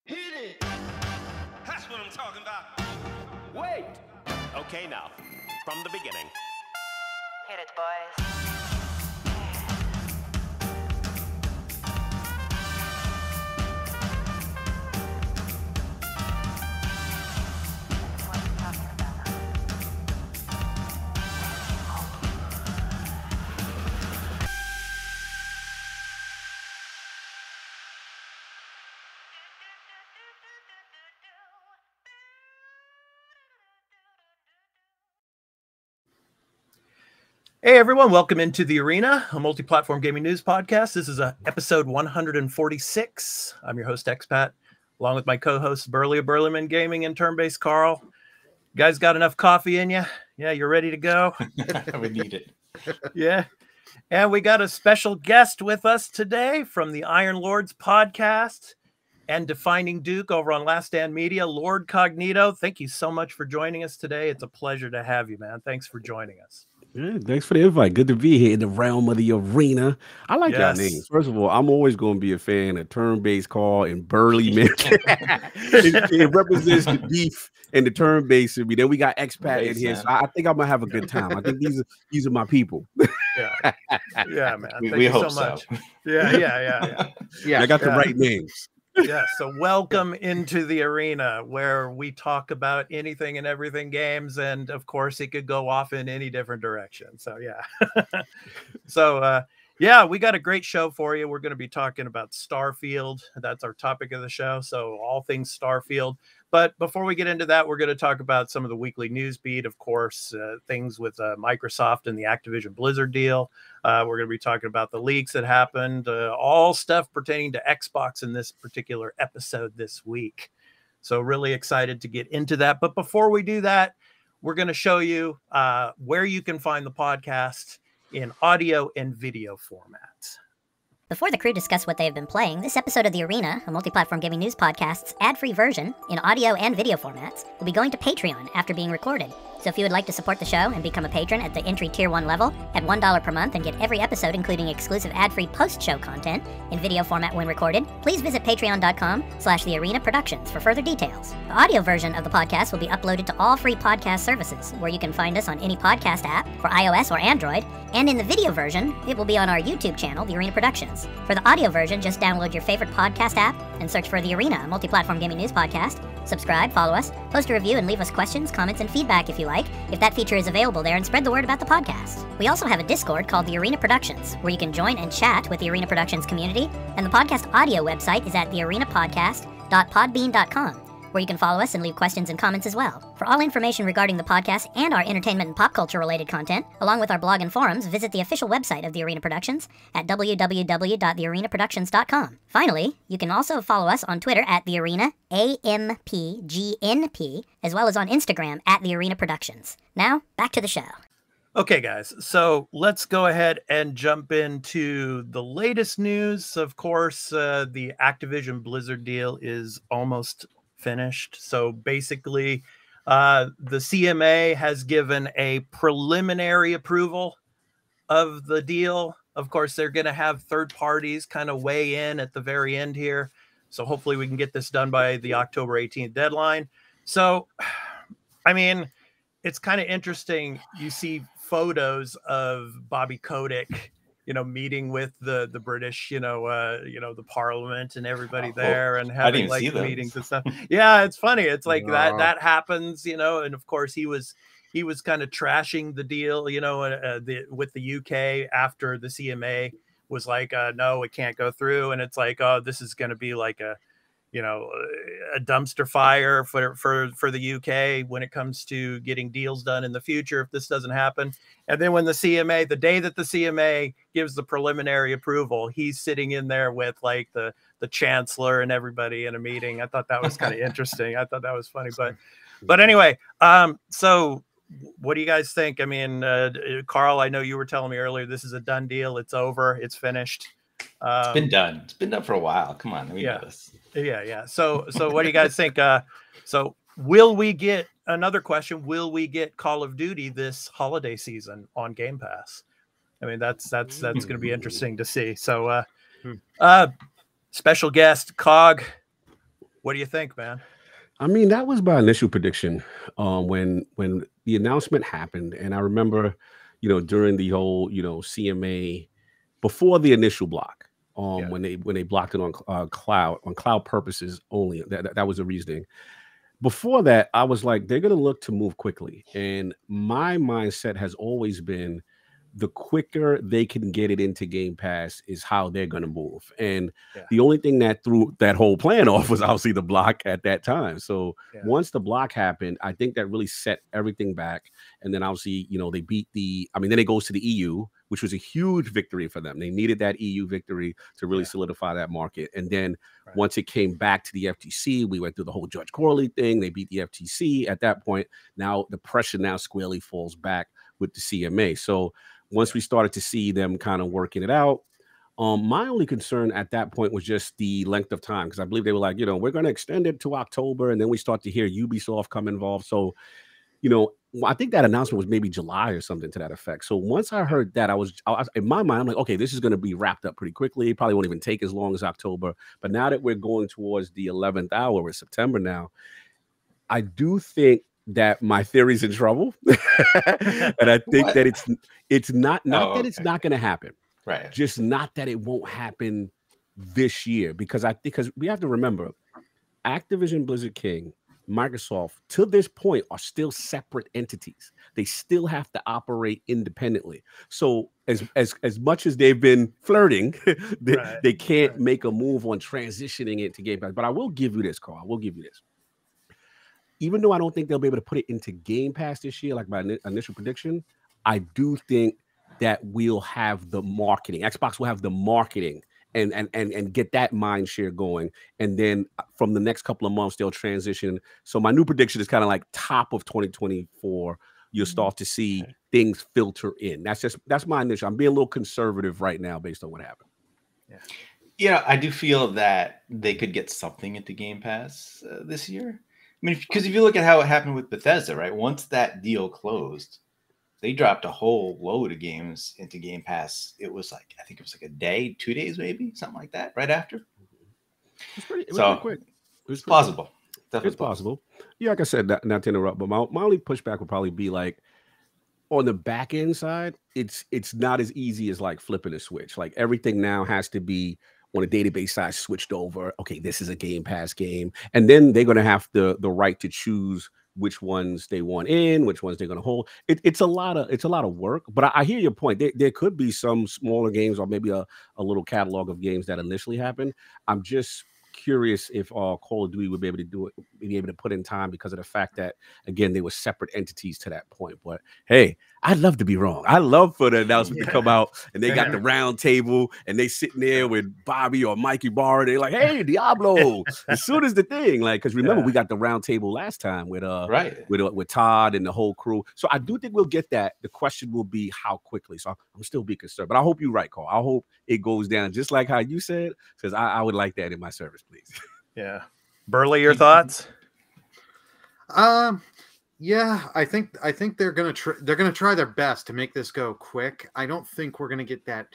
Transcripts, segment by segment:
Hit it! That's what I'm talking about. Wait! Okay, now, from the beginning. Hit it, boys. What are you talking about? Hey everyone, welcome into The Arena, a multi-platform gaming news podcast. This is episode 146. I'm your host, Expat, along with my co-hosts, Burley of Burlyman Gaming and Turn-Based Carl. You guys got enough coffee in you? Yeah, you're ready to go? We need it. Yeah. And we got a special guest with us today from the Iron Lords podcast and Defining Duke over on Last Stand Media, Lord Cognito. Thank you so much for joining us today. It's a pleasure to have you, man. Thanks for joining us. Yeah, thanks for the invite. Good to be here in the realm of the arena. I like y'all names. First of all, I'm always going to be a fan of Turn-Based Carl and Burlyman. it represents the beef and the turn-based in me. Then we got Expat in here, so I think I'm gonna have a good time. I think these are my people. Yeah, man. Thank we you hope so much. so. Yeah. I got the right names. Yeah, so welcome into the arena where we talk about anything and everything games, and of course it could go off in any different direction. So yeah. We got a great show for you. We're going to be talking about Starfield. That's our topic of the show, so all things Starfield. But before we get into that, we're going to talk about some of the weekly news beat, of course, things with Microsoft and the Activision Blizzard deal. We're going to be talking about the leaks that happened, all stuff pertaining to Xbox in this particular episode this week. So really excited to get into that. But before we do that, we're going to show you where you can find the podcast in audio and video formats. Before the crew discuss what they have been playing, this episode of The Arena, a multi-platform gaming news podcast's ad-free version in audio and video formats, will be going to Patreon after being recorded. So if you would like to support the show and become a patron at the entry tier 1 level at $1 per month and get every episode including exclusive ad-free post-show content in video format when recorded, please visit patreon.com/thearenaproductions for further details. The audio version of the podcast will be uploaded to all free podcast services where you can find us on any podcast app for iOS or Android, and in the video version, it will be on our YouTube channel, The Arena Productions. For the audio version, just download your favorite podcast app and search for The Arena, a multi-platform gaming news podcast. Subscribe, follow us, post a review, and leave us questions, comments, and feedback if you like, if that feature is available there, and spread the word about the podcast. We also have a Discord called The Arena Productions, where you can join and chat with the Arena Productions community, and the podcast audio website is at thearenapodcast.podbean.com, where you can follow us and leave questions and comments as well. For all information regarding the podcast and our entertainment and pop culture related content, along with our blog and forums, visit the official website of The Arena Productions at www.thearenaproductions.com. Finally, you can also follow us on Twitter at The Arena AMPGNP, as well as on Instagram at The Arena Productions. Now, back to the show. Okay, guys, so let's go ahead and jump into the latest news. Of course, the Activision Blizzard deal is almost finished. So basically, the CMA has given a preliminary approval of the deal. Of course, they're going to have third parties kind of weigh in at the very end here. So hopefully we can get this done by the October 18th deadline. So, I mean, it's kind of interesting. You see photos of Bobby Kotick, meeting with the British, the Parliament and everybody there, and having like meetings and stuff. Yeah, it's funny. It's like that happens, and of course he was kind of trashing the deal, with the UK after the CMA was like, no, it can't go through, and it's like, oh, this is going to be like a dumpster fire for the UK when it comes to getting deals done in the future if this doesn't happen. And then when the day that the CMA gives the preliminary approval, he's sitting in there with like the chancellor and everybody in a meeting. I thought that was kind of interesting. I thought that was funny, but anyway, so what do you guys think? I mean, Carl, I know you were telling me earlier, this is a done deal. It's over. It's finished. It's been done. It's been done for a while. Come on. We know this. Yeah. So what do you guys think? So will we get another question? Will we get Call of Duty this holiday season on Game Pass? I mean, that's going to be interesting to see. So, special guest Cog, what do you think, man? I mean, that was my initial prediction when the announcement happened, and I remember, during the whole CMA before the initial block. When they blocked it on cloud purposes only, that was the reasoning. Before that, I was like, they're going to look to move quickly, and my mindset has always been the quicker they can get it into Game Pass is how they're going to move. And the only thing that threw that whole plan off was obviously the block at that time. So once the block happened, I think that really set everything back. And then obviously, they beat then it goes to the EU, which was a huge victory for them. They needed that EU victory to really solidify that market. And then once it came back to the FTC, we went through the whole Judge Corley thing. They beat the FTC at that point. Now the pressure squarely falls back with the CMA. So once we started to see them kind of working it out, my only concern at that point was just the length of time, because I believe they were like, we're going to extend it to October, and then we start to hear Ubisoft come involved. So, I think that announcement was maybe July or something to that effect. So once I heard that, I was in my mind, I'm like, okay, this is going to be wrapped up pretty quickly. It probably won't even take as long as October. But now that we're going towards the 11th hour, we're September now, I do think that my theory's in trouble. And I think that it's not that it's not going to happen. Right. Just not that it won't happen this year, because we have to remember, Activision Blizzard King, Microsoft, to this point, are still separate entities. They still have to operate independently. So as much as they've been flirting, they can't make a move on transitioning it to Game Pass. But I will give you this, Carl. I will give you this. Even though I don't think they'll be able to put it into Game Pass this year, like my initial prediction, I do think that we'll have the marketing. Xbox will have the marketing and get that mind share going. And then from the next couple of months, they'll transition. So my new prediction is kind of like top of 2024. You'll start to see things filter in. That's my initial. I'm being a little conservative right now based on what happened. Yeah, I do feel that they could get something into Game Pass this year. I mean, because if you look at how it happened with Bethesda, right? Once that deal closed, they dropped a whole load of games into Game Pass. I think it was like a day, 2 days, maybe something like that. Right after. It was pretty quick. It's plausible. Definitely it's possible. Yeah, like I said, not to interrupt, but my only pushback would probably be like, on the back end side, it's not as easy as like flipping a switch. Like everything now has to be on a database side switched over. Okay, this is a Game Pass game, and then they're going to have the right to choose which ones they want in, which ones they're going to hold. It's a lot of work. But I hear your point. There could be some smaller games or maybe a little catalog of games that initially happen. I'm just curious if Call of Duty would be able to put in time, because of the fact that, again, they were separate entities to that point. But hey, I'd love to be wrong. I love for the announcement to come out and they got the round table and they sitting there with Bobby or Mikey Barr. They're like, hey, Diablo, as soon as the thing, like, because remember we got the round table last time with Todd and the whole crew. So I do think we'll get that. The question will be how quickly. So I'm still be concerned, but I hope you're right, Carl. I hope it goes down just like how you said, because I would like that in my service, please. Yeah. Burley, your thoughts? Yeah, I think they're gonna try their best to make this go quick. I don't think we're gonna get that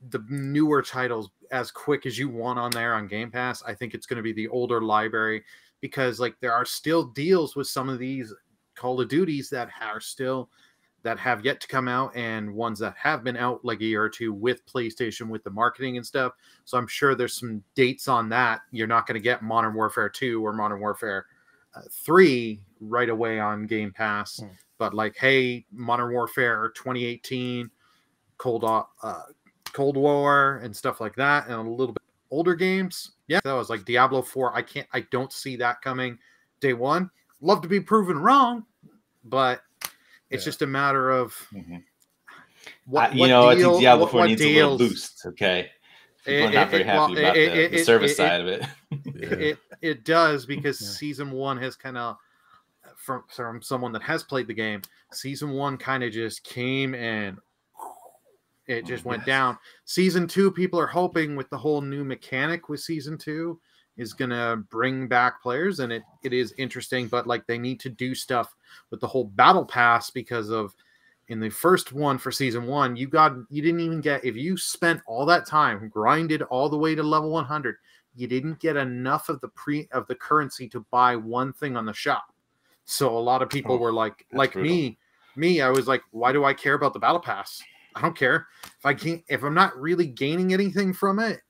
the newer titles as quick as you want on there on Game Pass. I think it's going to be the older library, because like there are still deals with some of these Call of Duties that have yet to come out, and ones that have been out like a year or two with PlayStation, with the marketing and stuff. So I'm sure there's some dates on that. You're not going to get Modern Warfare 2 or Modern Warfare 3 right away on Game Pass. But like, hey, Modern Warfare 2018, Cold War and stuff like that, and a little bit older games. Yeah, that was like Diablo 4. I don't see that coming day one. Love to be proven wrong, but it's just a matter of what I think Diablo 4 needs a little boost. Okay, people are not very happy about the service side of it. It does, because season 1 has kind of, from someone that has played the game, season 1 kind of just came and it just went down. Season 2, people are hoping with the whole new mechanic with season 2 is going to bring back players, and it is interesting, but like they need to do stuff with the whole battle pass, because of in the first one for season 1, you didn't even get, if you spent all that time grinded all the way to level 100, you didn't get enough of the currency to buy one thing on the shop. So a lot of people were like brutal. me, I was like, why do I care about the battle pass? I don't care if I'm not really gaining anything from it.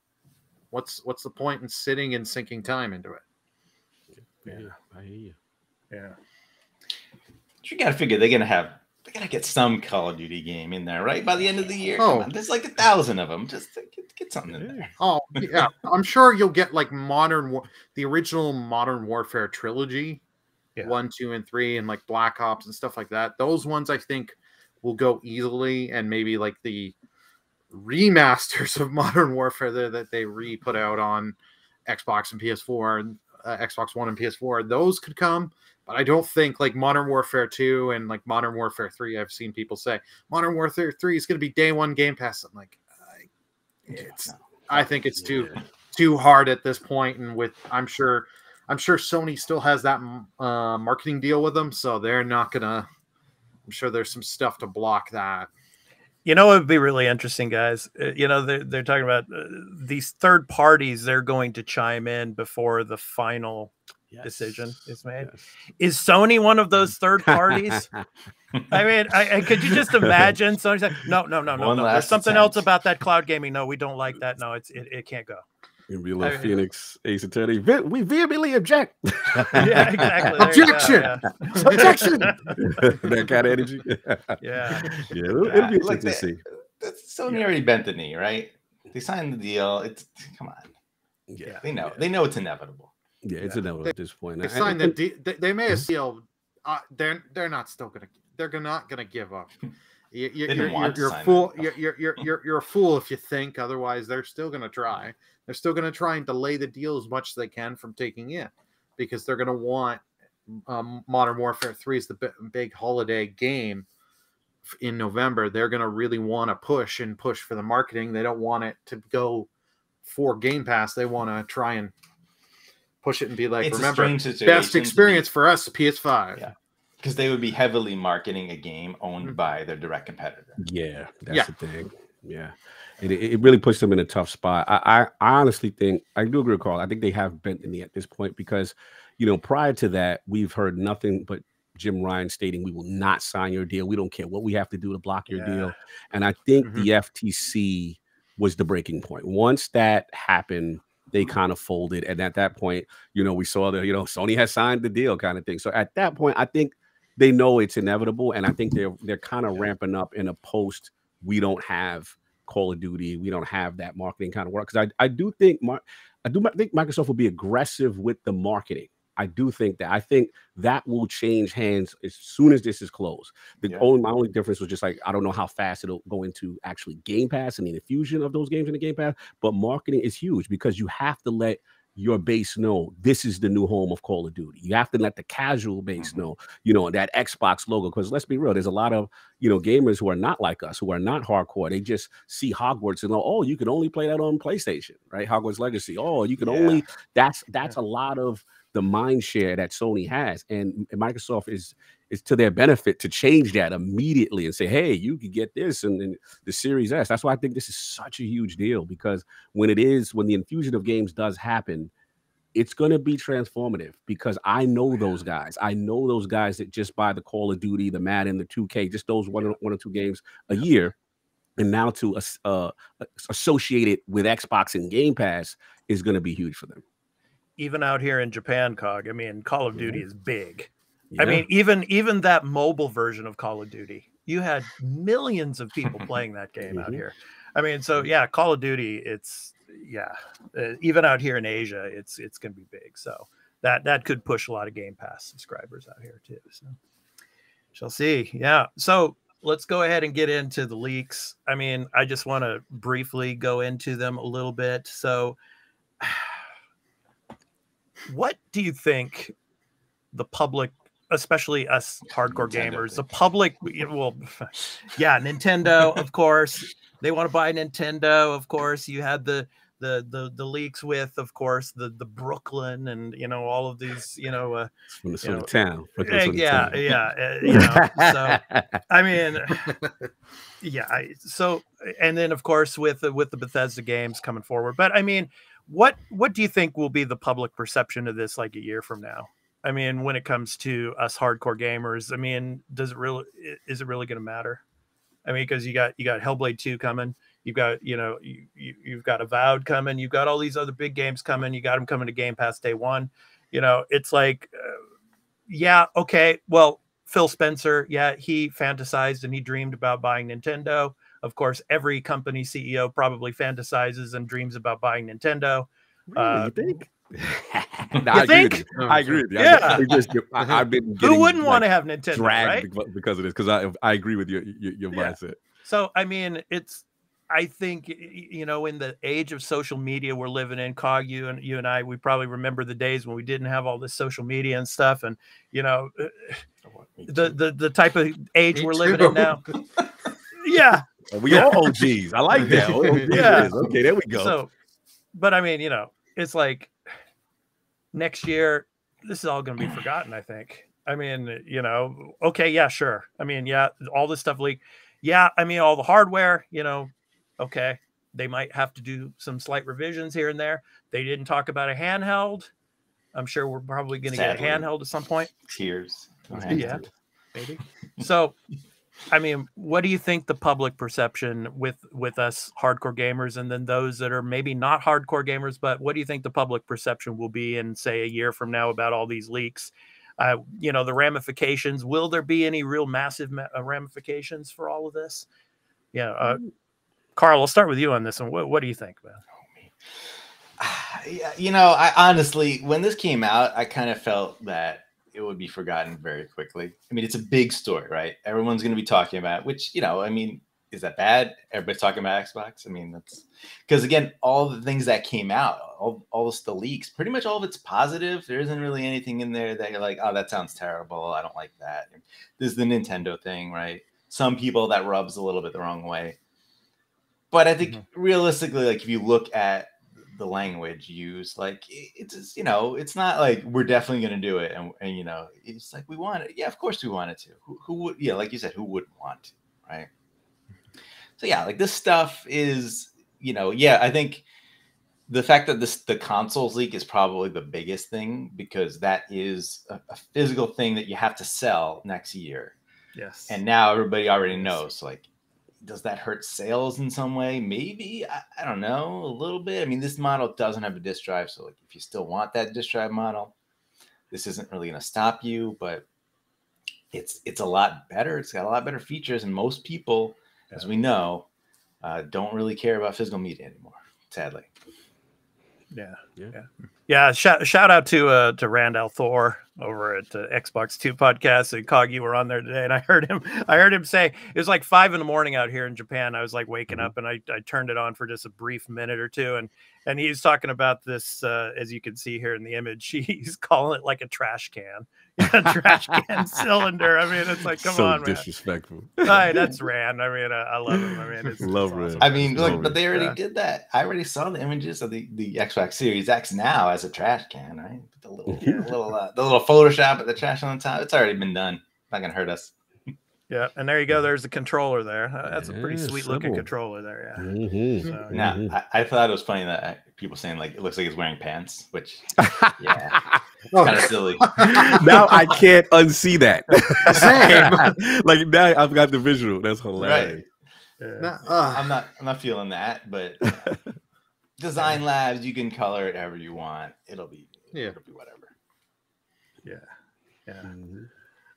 What's the point in sitting and sinking time into it? Yeah, I hear you. Yeah, you got to figure they gotta get some Call of Duty game in there, right? By the end of the year. Come on, there's like 1,000 of them. Just get something in there. Oh yeah, I'm sure you'll get like the original Modern Warfare trilogy, 1, 2, and 3, and like Black Ops and stuff like that. Those ones I think will go easily, and maybe like the remasters of Modern Warfare that they put out on Xbox and PS4 and Xbox One and PS4, those could come. But I don't think like Modern Warfare 2 and like Modern Warfare 3, I've seen people say Modern Warfare 3 is going to be day one Game Pass. I'm like, I think it's too hard at this point, and I'm sure Sony still has that marketing deal with them, so they're not gonna. I'm sure there's some stuff to block that. You know, it would be really interesting, guys. You know, they're talking about these third parties. They're going to chime in before the final decision is made. Yes. Is Sony one of those third parties? I mean, could you just imagine Sony saying, no. There's something else about that cloud gaming. No, we don't like that. No, it can't go. It'll be like Phoenix Ace Attorney. We vehemently object. Yeah, exactly. Objection. Objection. That kind of energy. Yeah. It'll be interesting to see. Sony already bent the knee, right? They signed the deal. Come on. Yeah. They know it's inevitable. Yeah, it's inevitable at this point. They signed the deal. They may have sealed. They're not still gonna. They're not gonna give up. You're a fool. You're a fool if you think otherwise. They're still gonna try. They're still going to try and delay the deal as much as they can from taking in, because they're going to want Modern Warfare 3 is the big holiday game in November. They're going to really want to push for the marketing. They don't want it to go for Game Pass. They want to try and push it and be like, remember, best experience for us, PS5. Yeah. Because they would be heavily marketing a game owned by their direct competitor. Yeah, that's the thing. Yeah. It really puts them in a tough spot. I honestly think, I do agree with Carl. I think they have bent the knee at this point, because, you know, prior to that, we've heard nothing but Jim Ryan stating, we will not sign your deal. We don't care what we have to do to block your deal. And I think the FTC was the breaking point. Once that happened, they kind of folded. And at that point, you know, we saw Sony has signed the deal kind of thing. So at that point, I think they know it's inevitable. And I think they're kind of ramping up in a post. We don't have Call of Duty. We don't have that marketing kind of work, because I do think Microsoft will be aggressive with the marketing. I do think that. I think that will change hands as soon as this is closed. My only difference was just like, I don't know how fast it'll go into actually Game Pass and the infusion of those games in the Game Pass, but marketing is huge, because you have to let your base know this is the new home of Call of Duty. You have to let the casual base know, you know, that Xbox logo. Because let's be real, there's a lot of, you know, gamers who are not like us, who are not hardcore. They just see Hogwarts and oh, you can only play that on PlayStation, right? Hogwarts Legacy. Oh, you can only. That's a lot of the mind share that Sony has, and Microsoft is it's to their benefit to change that immediately and say, hey, you could get this and then the Series S. That's why I think this is such a huge deal, because when the infusion of games does happen, it's going to be transformative, because I know those guys. I know those guys that just buy the Call of Duty, the Madden, the 2K, just those one or two games a year. And now to associate it with Xbox and Game Pass is going to be huge for them. Even out here in Japan, Cog, I mean, Call of Duty is big. Yeah. I mean, even that mobile version of Call of Duty, you had millions of people playing that game out here. I mean, so yeah, Call of Duty, it's even out here in Asia, it's going to be big. So that could push a lot of Game Pass subscribers out here too. So shall see. Yeah. So let's go ahead and get into the leaks. I mean, I just want to briefly go into them a little bit. So what do you think the public, especially us hardcore gamers, the public, well, yeah, Nintendo, of course, they want to buy Nintendo. Of course, you had the leaks with, of course, the Brooklyn and, you know, all of these, you know, from the sort of town. So, I mean, yeah. So, and then of course, with the Bethesda games coming forward, but I mean, what do you think will be the public perception of this like a year from now? I mean, when it comes to us hardcore gamers, I mean, is it really going to matter? I mean, because you got Hellblade 2 coming, you've got, you know, you've got Avowed coming, you've got all these other big games coming, you got them coming to Game Pass day one. You know, it's like, yeah, okay, well, Phil Spencer, yeah, he fantasized and he dreamed about buying Nintendo. Of course, every company CEO probably fantasizes and dreams about buying Nintendo. Really, you think? No, I agree with you. Yeah. I've been getting, who wouldn't want to have Nintendo, dragged right? because of this, because I agree with your mindset. So I mean, I think, you know, in the age of social media we're living in, Cog, you and I, we probably remember the days when we didn't have all this social media and stuff, and you know, the type of age we're living in now. Yeah, we all OGs. I like that. Yeah. Okay, there we go. So, but I mean, you know, it's like next year, this is all going to be forgotten, I think. I mean, you know, okay, yeah, sure. I mean, yeah, all this stuff leaked. Yeah, I mean, all the hardware, you know, okay, they might have to do some slight revisions here and there. They didn't talk about a handheld. I'm sure we're probably going to get a handheld at some point. Tears. Yeah, maybe. So, I mean, what do you think the public perception with us hardcore gamers, and then those that are maybe not hardcore gamers, but what do you think the public perception will be in, say, a year from now about all these leaks? You know, the ramifications. Will there be any real massive ramifications for all of this? Yeah, Carl, I'll start with you on this one. What do you think, man? Yeah, you know, I honestly, when this came out, I kind of felt that it would be forgotten very quickly. I mean, it's a big story, right? Everyone's going to be talking about it, which, you know, I mean, is that bad? Everybody's talking about Xbox. I mean, that's because, again, all the things that came out, all the leaks, pretty much all of it's positive. There isn't really anything in there that you're like, oh, that sounds terrible. I don't like that. And this is the Nintendo thing, right? Some people that rubs a little bit the wrong way. But I think realistically, like if you look at the language used, like it's, you know, it's not like we're definitely going to do it. And, you know, it's like we want it. Yeah, of course we wanted to. Who would, yeah, like you said, who wouldn't want to, right? So yeah, like this stuff is, you know, yeah, I think the fact that the consoles leak is probably the biggest thing, because that is a physical thing that you have to sell next year. Yes. And now everybody already knows, like, does that hurt sales in some way? Maybe. I don't know, a little bit. I mean, this model doesn't have a disk drive. So like, if you still want that disk drive model, this isn't really going to stop you, but it's a lot better. It's got a lot better features. And most people, as we know, don't really care about physical media anymore, sadly. Yeah. Shout out to Randall Thor over at Xbox 2 podcast. And Cog, you were on there today, and I heard him say, it was like 5 a.m. out here in Japan. I was like waking up, and I turned it on for just a brief minute or two, and he's talking about this, as you can see here in the image. He's calling it like a trash can. A trash can cylinder. I mean, it's like, come on, man. Disrespectful. Right, that's Rand. I mean, I love him. I mean, it's Love awesome. Rand. I mean, look, but they already did that. I already saw the images of the Xbox Series X now as a trash can, right? The little Photoshop of the trash on the top. It's already been done. Not gonna hurt us. Yeah, and there you go. There's the controller there. That's a pretty sweet looking simple. controller there. Yeah. Mm-hmm. So, Now, I thought it was funny that people saying like it looks like he's wearing pants, which yeah, it's kind of silly. Now I can't unsee that. Same. Like now I've got the visual. That's hilarious. yeah. I'm not feeling that, but design labs, you can color it however you want. It'll be whatever. Yeah. Mm-hmm.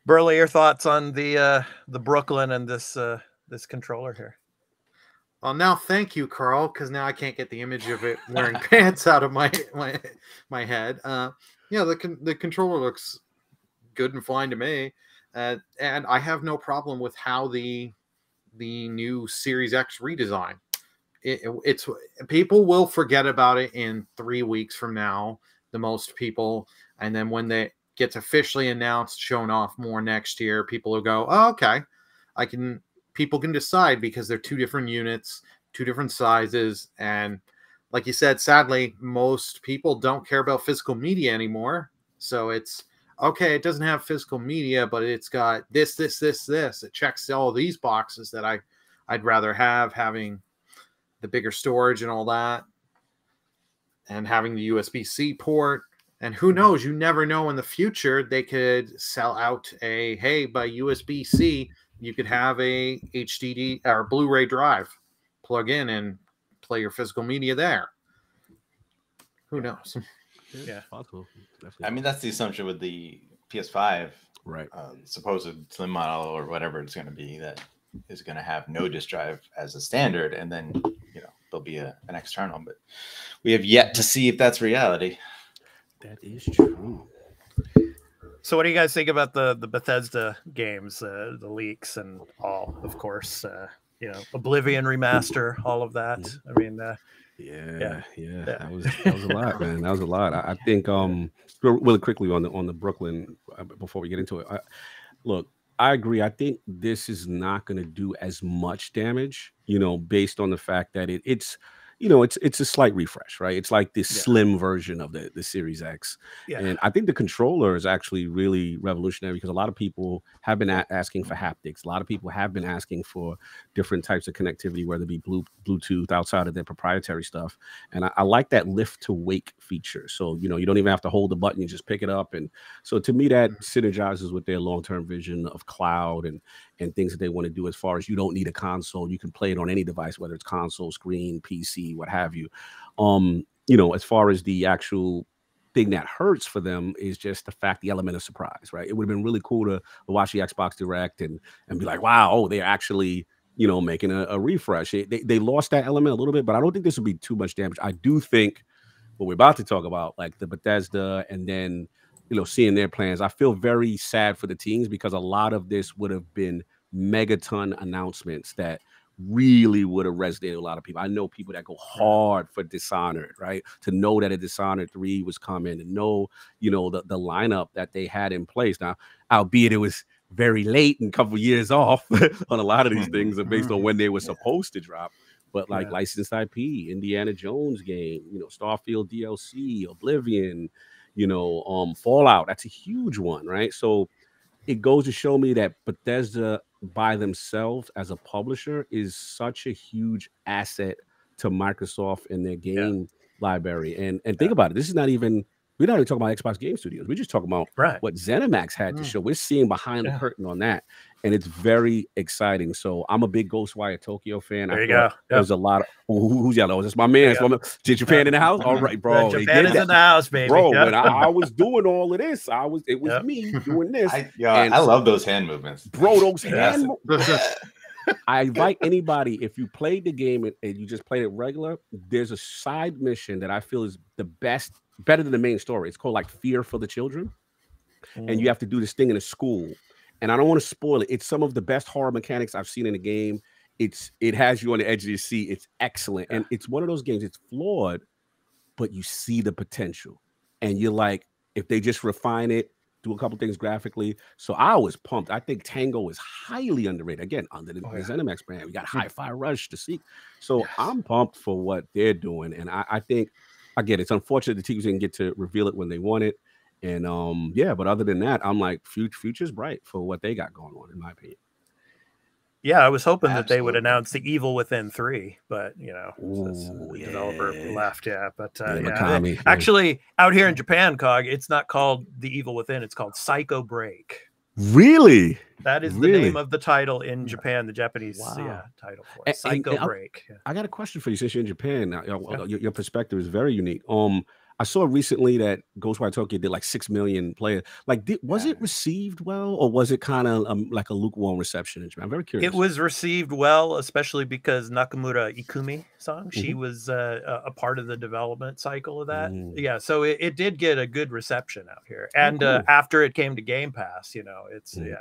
Burley, your thoughts on the Brooklyn and this controller here? Well, now thank you, Carl, because now I can't get the image of it wearing pants out of my head. The controller looks good and fine to me, and I have no problem with how the new Series X redesign. It's people will forget about it in 3 weeks from now, the most people, and then when they gets officially announced, shown off more next year, people will go, oh, okay, people can decide because they're two different units, two different sizes. And like you said, sadly, most people don't care about physical media anymore. So it's okay. It doesn't have physical media, but it's got this. It checks all of these boxes that I'd rather have, having the bigger storage and all that, and having the USB-C port. And who knows? You never know. In the future, they could sell out by USB-C, you could have a HDD or Blu-ray drive, plug in and play your physical media there. Who knows? Yeah, possible. I mean, that's the assumption with the PS5, right? Supposed slim model or whatever it's going to be, that is going to have no disk drive as a standard, and then there'll be an external. But we have yet to see if that's reality. That is true. So what do you guys think about the Bethesda games, the leaks and all, of course, Oblivion remaster, all of that? I mean, yeah. That was a lot, man. That was a lot. I think really quickly on the Brooklyn before we get into it. Look, I agree. I think this is not going to do as much damage, based on the fact that it's a slight refresh, right? It's like this slim version of the Series X. Yeah. And I think the controller is actually really revolutionary because a lot of people have been asking for haptics. A lot of people have been asking for different types of connectivity, whether it be Bluetooth outside of their proprietary stuff. And I like that lift to wake feature. So, you don't even have to hold the button, you just pick it up. And so to me, that synergizes with their long-term vision of cloud and things that they want to do as far as you don't need a console. You can play it on any device, whether it's console, screen, PC, what have you. As far as the actual thing that hurts for them is just the element of surprise, right? It would have been really cool to watch the Xbox Direct and be like, wow, they're actually, making a refresh. They lost that element a little bit, but I don't think this would be too much damage. I do think what we're about to talk about, like the Bethesda and then, seeing their plans, I feel very sad for the teams because a lot of this would have been megaton announcements that really would have resonated with a lot of people. I know people that go hard for Dishonored, right? To know that a Dishonored 3 was coming, and know, the lineup that they had in place. Now, albeit it was very late and a couple of years off on a lot of these things based on when they were supposed to drop. But like licensed IP, Indiana Jones game, Starfield DLC, Oblivion, Fallout, that's a huge one, right? So it goes to show me that Bethesda by themselves as a publisher is such a huge asset to Microsoft and their game library. And think about it. This is we're not even talking about Xbox Game Studios. We're just talking about what ZeniMax had to show. We're seeing behind the curtain on that. And it's very exciting. So I'm a big Ghostwire Tokyo fan. There you go. There's a lot of who's yellow. That's my man. Did Japan in the house? All right, bro. Japan is in the house, baby. Bro, when I was doing all of this, it was me doing this. I love those hand movements. Bro, those hand movements. I invite anybody, if you played the game and you just played it regular, there's a side mission that I feel is the best, better than the main story. It's called like Fear for the Children. And you have to do this thing in a school. And I don't want to spoil it. It's some of the best horror mechanics I've seen in a game. It has you on the edge of your seat. It's excellent. And it's one of those games, it's flawed, but you see the potential. And you're like, if they just refine it, do a couple things graphically. So I was pumped. I think Tango is highly underrated. Again, under the ZeniMax brand. We got Hi-Fi Rush to seek. So I'm pumped for what they're doing. And I think, again, it's unfortunate the teams didn't get to reveal it when they want it. And yeah, but other than that, I'm like, future's bright for what they got going on, in my opinion. Yeah, I was hoping that they would announce the Evil Within 3, but Ooh, the developer left. Yeah, but Mikami, actually, out here in Japan, Cog, it's not called the Evil Within; it's called Psycho Break. Really? That is the name of the title in Japan, the Japanese title for it. Psycho Break. I got a question for you since you're in Japan. Now, your perspective is very unique. I saw recently that Ghostwire Tokyo did like 6 million players. Like, was it received well, or was it kind of like a lukewarm reception in Japan? I'm very curious. It was received well, especially because Nakamura Ikumi-san, she was a part of the development cycle of that. Yeah, so it did get a good reception out here. And after it came to Game Pass, it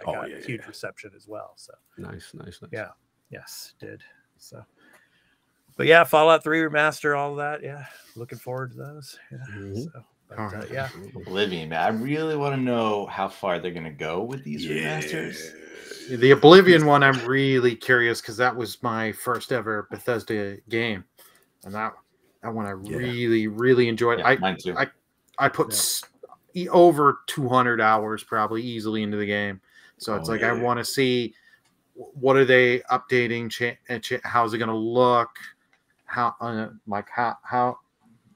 got a huge reception as well. So nice. Yeah, yes, it did. So. But yeah, Fallout 3 remaster, all of that. Yeah, looking forward to those. Yeah, so, Oblivion, man. I really want to know how far they're going to go with these remasters. The Oblivion one, I'm really curious because that was my first ever Bethesda game, and that one I really enjoyed. Mine too. I put over 200 hours probably easily into the game, so it's I want to see what are they updating, how's it going to look. How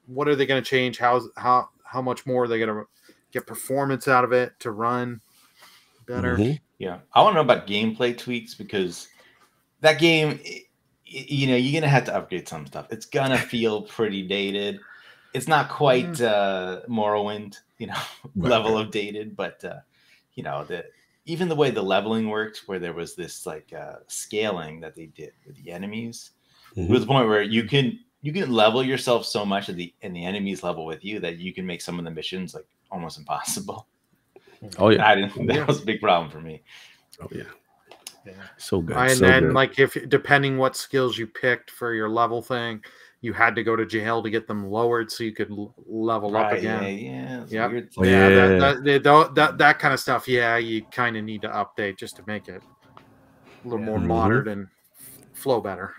what are they going to change? How much more are they going to get performance out of it to run better? Yeah, I want to know about gameplay tweaks because that game, you're going to have to upgrade some stuff. It's going to feel pretty dated. It's not quite Morrowind, level of dated, but even the way the leveling worked, where there was this like scaling that they did with the enemies. To the point where you can level yourself so much and the enemies level with you that you can make some of the missions like almost impossible. Oh yeah, that was a big problem for me. Oh yeah, so good. And then like if depending what skills you picked for your level thing, you had to go to jail to get them lowered so you could level up again. That kind of stuff. Yeah, you kind of need to update just to make it a little more modern and flow better.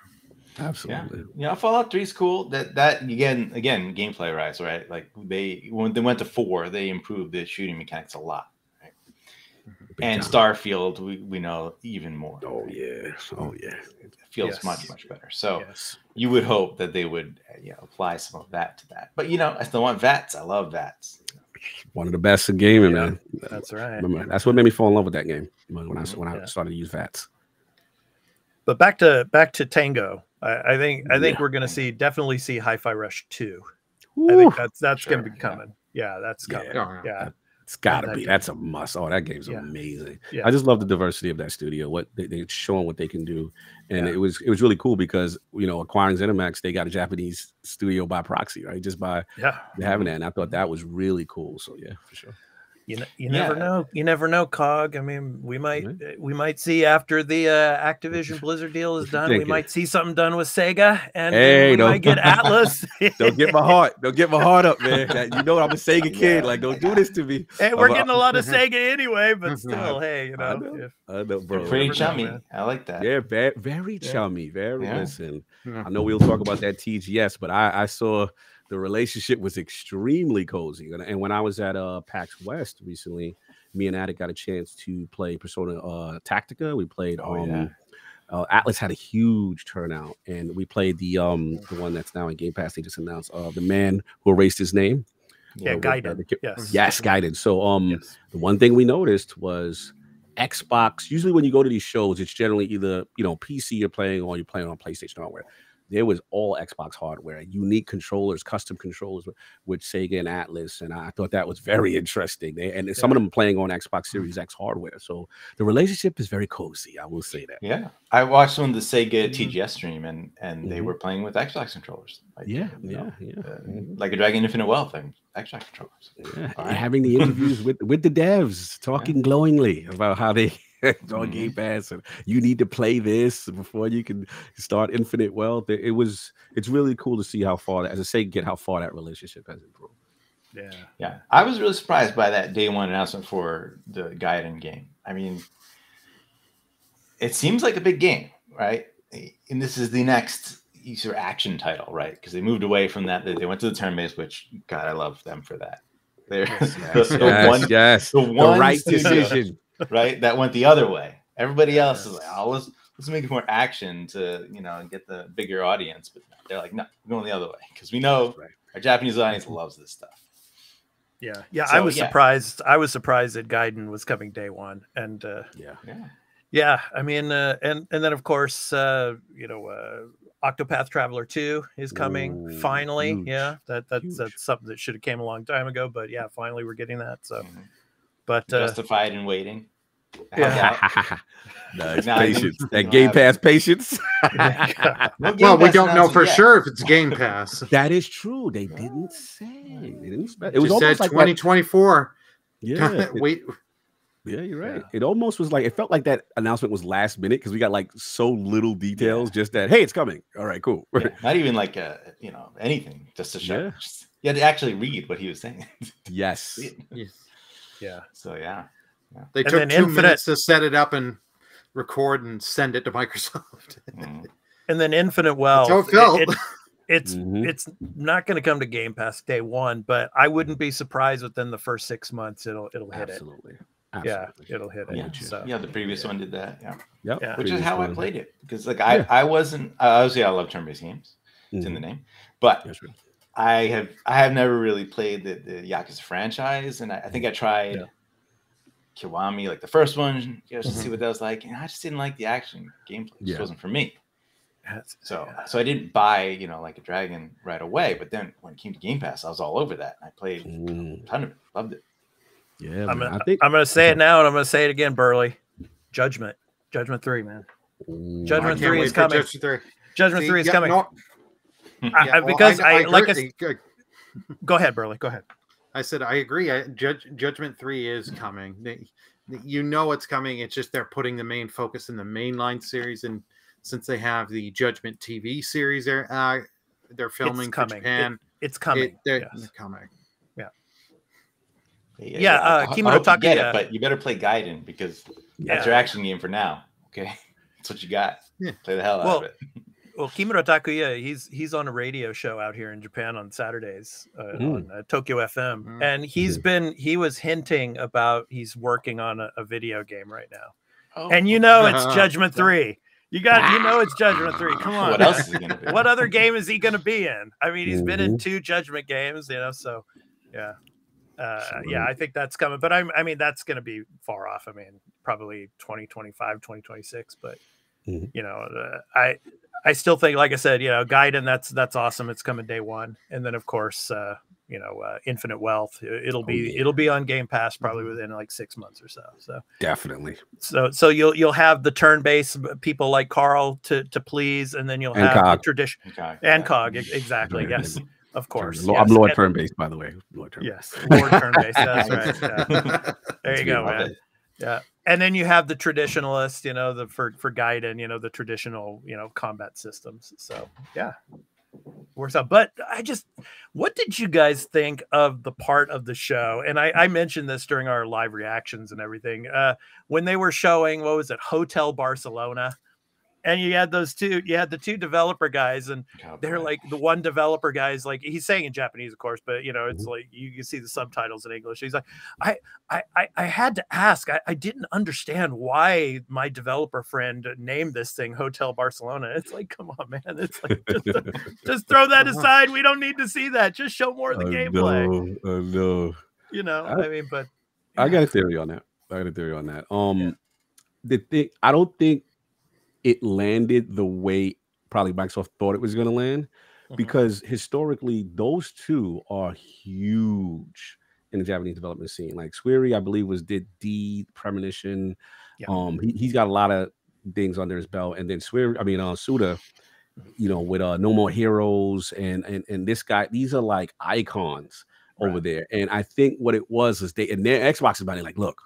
Absolutely. Fallout 3 is cool. That again gameplay rise, right? Like when they went to 4, they improved the shooting mechanics a lot. Right? And Starfield, we know even more. Oh yeah. It feels much better. So you would hope that they would apply some of that to that. But I still want VATS. I love VATS. One of the best in gaming, man. That's right. That's what made me fall in love with that game when I started to use VATS. But back to Tango. I think we're going to definitely see Hi-Fi Rush 2. I think that's going to be coming. Yeah, that's coming. Yeah. It's got to be. That's a must. Oh, that game's amazing. Yeah. I just love the diversity of that studio. What they're showing what they can do, and it was really cool because acquiring ZeniMax, they got a Japanese studio by proxy, right? Just by having that, and I thought that was really cool. So yeah, for sure. You never know. You never know, Cog. I mean, we might see after the Activision Blizzard deal is done, we might see something done with Sega, and we might get Atlas. Don't get my heart up, man. I'm a Sega kid. Like, don't do this to me. Hey, we're getting a lot of Sega anyway, but still, hey, I know, bro. Pretty chummy. I like that. Yeah, very chummy. Listen. I know we'll talk about that TGS, but I saw. The relationship was extremely cozy. And when I was at PAX West recently, me and Attic got a chance to play Persona Tactica. We played Atlas had a huge turnout, and we played the one that's now in Game Pass. They just announced The Man Who Erased His Name. Gaiden. Yes, Gaiden. So the one thing we noticed was Xbox. Usually when you go to these shows, it's generally either PC you're playing or you're playing on PlayStation hardware. There was all Xbox hardware, unique controllers, custom controllers with Sega and Atlas, and I thought that was very interesting. And some of them playing on Xbox Series X hardware. So the relationship is very cozy. I will say that. Yeah, I watched some of the Sega TGS stream, and they were playing with Xbox controllers. Like, like a Dragon Infinite Wealth and Xbox controllers. Yeah, and having the interviews with the devs, talking glowingly about how they. On Game Pass, and you need to play this before you can start Infinite Wealth. It's really cool to see how far that relationship has improved. Yeah. I was really surprised by that day one announcement for the Gaiden game. I mean, it seems like a big game, right? And this is the next action title, right? Because they moved away from that. They went to the turn-based, which God, I love them for that. There, the right decision, right? That went the other way. Everybody else is like, oh, let's make it more action to get the bigger audience, but they're like, no, we're going the other way because we know our Japanese audience loves this stuff. Yeah. So, I was surprised. I was surprised that Gaiden was coming day one, and I mean, and then of course, Octopath Traveler 2 is coming finally. Huge. Yeah, that's something that should have came a long time ago, but yeah, finally we're getting that. So, but justified in waiting. Nice patience. That Game Pass patience. Well, we don't know for sure if it's Game Pass. That is true. They didn't say. It was almost like 2024. Yeah. Wait. Yeah, you're right. It almost was like, it felt like that announcement was last minute because we got like so little details. Just that, hey, it's coming. All right, cool. Not even like anything, just to show. You had to actually read what he was saying. Yes. Yeah. So they took 2 minutes to set it up and record and send it to Microsoft. And then Infinite Wealth. That's how it felt. It's not going to come to Game Pass day one, but I wouldn't be surprised within the first 6 months it'll hit Absolutely. it. Yeah, it'll hit it. Yeah, so. the previous one did that. Yeah. Which is how I played it because I wasn't obviously I love turn-based games. It's in the name, but I have never really played the Yakuza franchise, and I think I tried Kiwami, like the first one, just to see what that was like, and I just didn't like the action gameplay. It just wasn't for me. So I didn't buy like a Dragon right away, but then when it came to Game Pass, I was all over that. I played a ton of it, loved it. Yeah, I'm gonna say it now, and I'm gonna say it again, Burley. Judgment 3, man. Judgment 3 is coming. Judgment 3 is coming. Because go ahead, Burley. Go ahead. I said I agree. Judgment 3 is coming. It's coming. It's just they're putting the main focus in the mainline series, and since they have the Judgment TV series, they're filming for Japan. It's coming. They're coming. Kimura Takuya, but you better play Gaiden because that's your action game for now. Okay, that's what you got. Play the hell out of it. Well, Kimura Takuya, he's on a radio show out here in Japan on Saturdays on Tokyo FM, and he was hinting about he's working on a video game right now, and it's Judgment 3. It's Judgment 3. Come on, what else is he gonna be? What other game is he gonna be in? I mean, he's been in 2 Judgment games, so yeah. I think that's coming, but I mean that's going to be far off. I mean, probably 2025, 2026, but I still think, like I said, Gaiden, that's awesome. It's coming day one. And then of course, Infinite Wealth, it'll be on Game Pass probably within like 6 months or so. So definitely. So you'll have the turn-based people like Carl to please, and then you'll have the tradition and Cog. Exactly. Yes. Of course. I'm Lord Turn-based, by the way. Lord Turn-based. Lord Turn-based. That's right. Yeah. There you go, man. Yeah. And then you have the traditionalist, for Gaiden, the traditional, combat systems. So, yeah. Works out. But what did you guys think of the part of the show? And I mentioned this during our live reactions and everything. When they were showing, what was it, Hotel Barcelona? And you had the 2 developer guys, and they're like, the one developer guy is like, he's saying in Japanese, of course, but it's like you can see the subtitles in English. He's like, I had to ask, I didn't understand why my developer friend named this thing Hotel Barcelona. It's like, come on, man. It's like, just throw that aside. We don't need to see that. Just show more of the gameplay. I mean, but I got a theory on that. The thing, I don't think it landed the way probably Microsoft thought it was going to land, because historically those 2 are huge in the Japanese development scene. Like Swery, I believe, did D Premonition. He's got a lot of things under his belt, and then Suda, with No More Heroes and this guy. These are like icons over there, and I think what it was is their Xbox is about it. Like, look,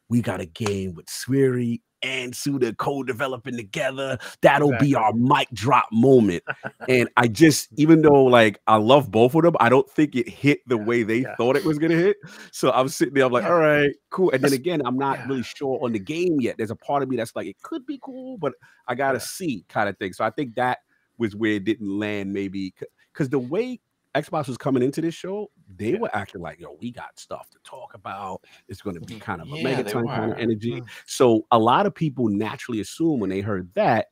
we got a game with Swery and Suda co-developing together. That'll be our mic drop moment. And I just, even though like I love both of them, I don't think it hit the way they thought it was gonna hit. So I was sitting there, I'm like, all right, cool. And then again, I'm not really sure on the game yet. There's a part of me that's like, it could be cool, but I gotta see kind of thing. So I think that was where it didn't land, maybe because the way Xbox was coming into this show, they were acting like, yo, we got stuff to talk about. It's going to be kind of a megaton kind of energy. So a lot of people naturally assume when they heard that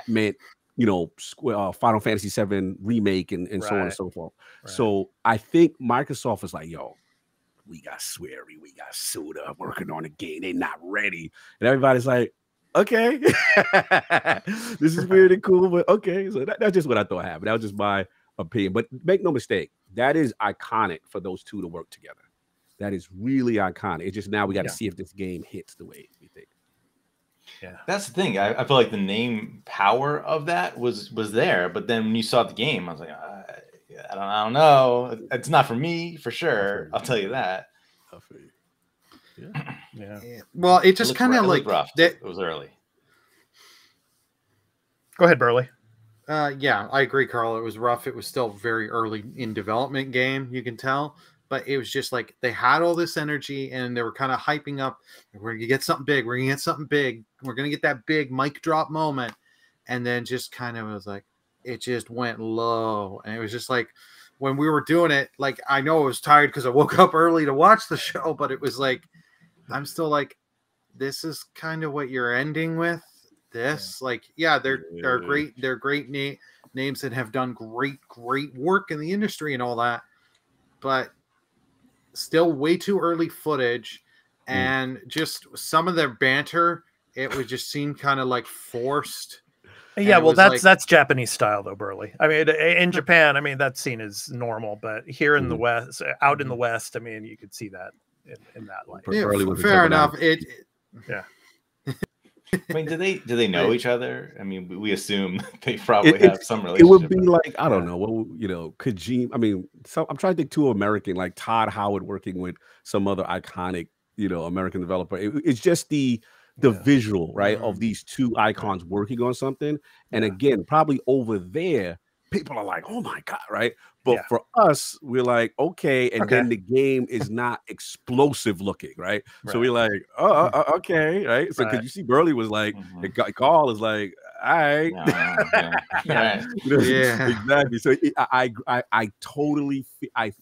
meant, you know, Final Fantasy VII remake and so on and so forth. So I think Microsoft is like, yo, we got Swery, we got Suda working on a game. They're not ready. And everybody's like, okay, this is weird and cool, but okay. So that's just what I thought happened. That was just my opinion. But make no mistake, that is iconic for those two to work together. That is really iconic. It's just now we got to see if this game hits the way we think. Yeah, that's the thing. I feel like the name power of that was there, but then when you saw the game, I was like, I don't know. It's not for me for sure. I'll tell you that. Yeah. Well, it just kind of like rough. It was early. Go ahead, Burley. Yeah, I agree, Carl. It was rough. It was still very early in development game, you can tell. But it was just like they had all this energy and they were kind of hyping up. We're going to get something big. We're going to get something big. We're going to get that big mic drop moment. And then just kind of was like, it just went low. And it was just like when we were doing it, like I know I was tired because I woke up early to watch the show, but it was like, I'm still like, this is kind of what you're ending with. This, like, yeah, they're great. They're great names that have done great work in the industry and all that. But still way too early footage, and just some of their banter, it would just seem kind of like forced. Yeah, well, that's Japanese style though, Burley. I mean, in Japan, I mean, that scene is normal, but here in the West, out in the West, I mean, you could see that in that light. Yeah, fair enough. Yeah. I mean, do they know each other? I mean, we assume they probably have some relationship. It would be like, I don't know, well, you know, Kojima. I mean, so I'm trying to think too American, like Todd Howard working with some other iconic, you know, American developer. It's just the visual, right, of these two icons working on something. And again, probably over there, people are like, oh my God, right? But for us, we're like, okay, and then the game is not explosive looking, right? So we're like, okay, right? So because you see, Burley was like, Carl is like, all right, exactly. So I totally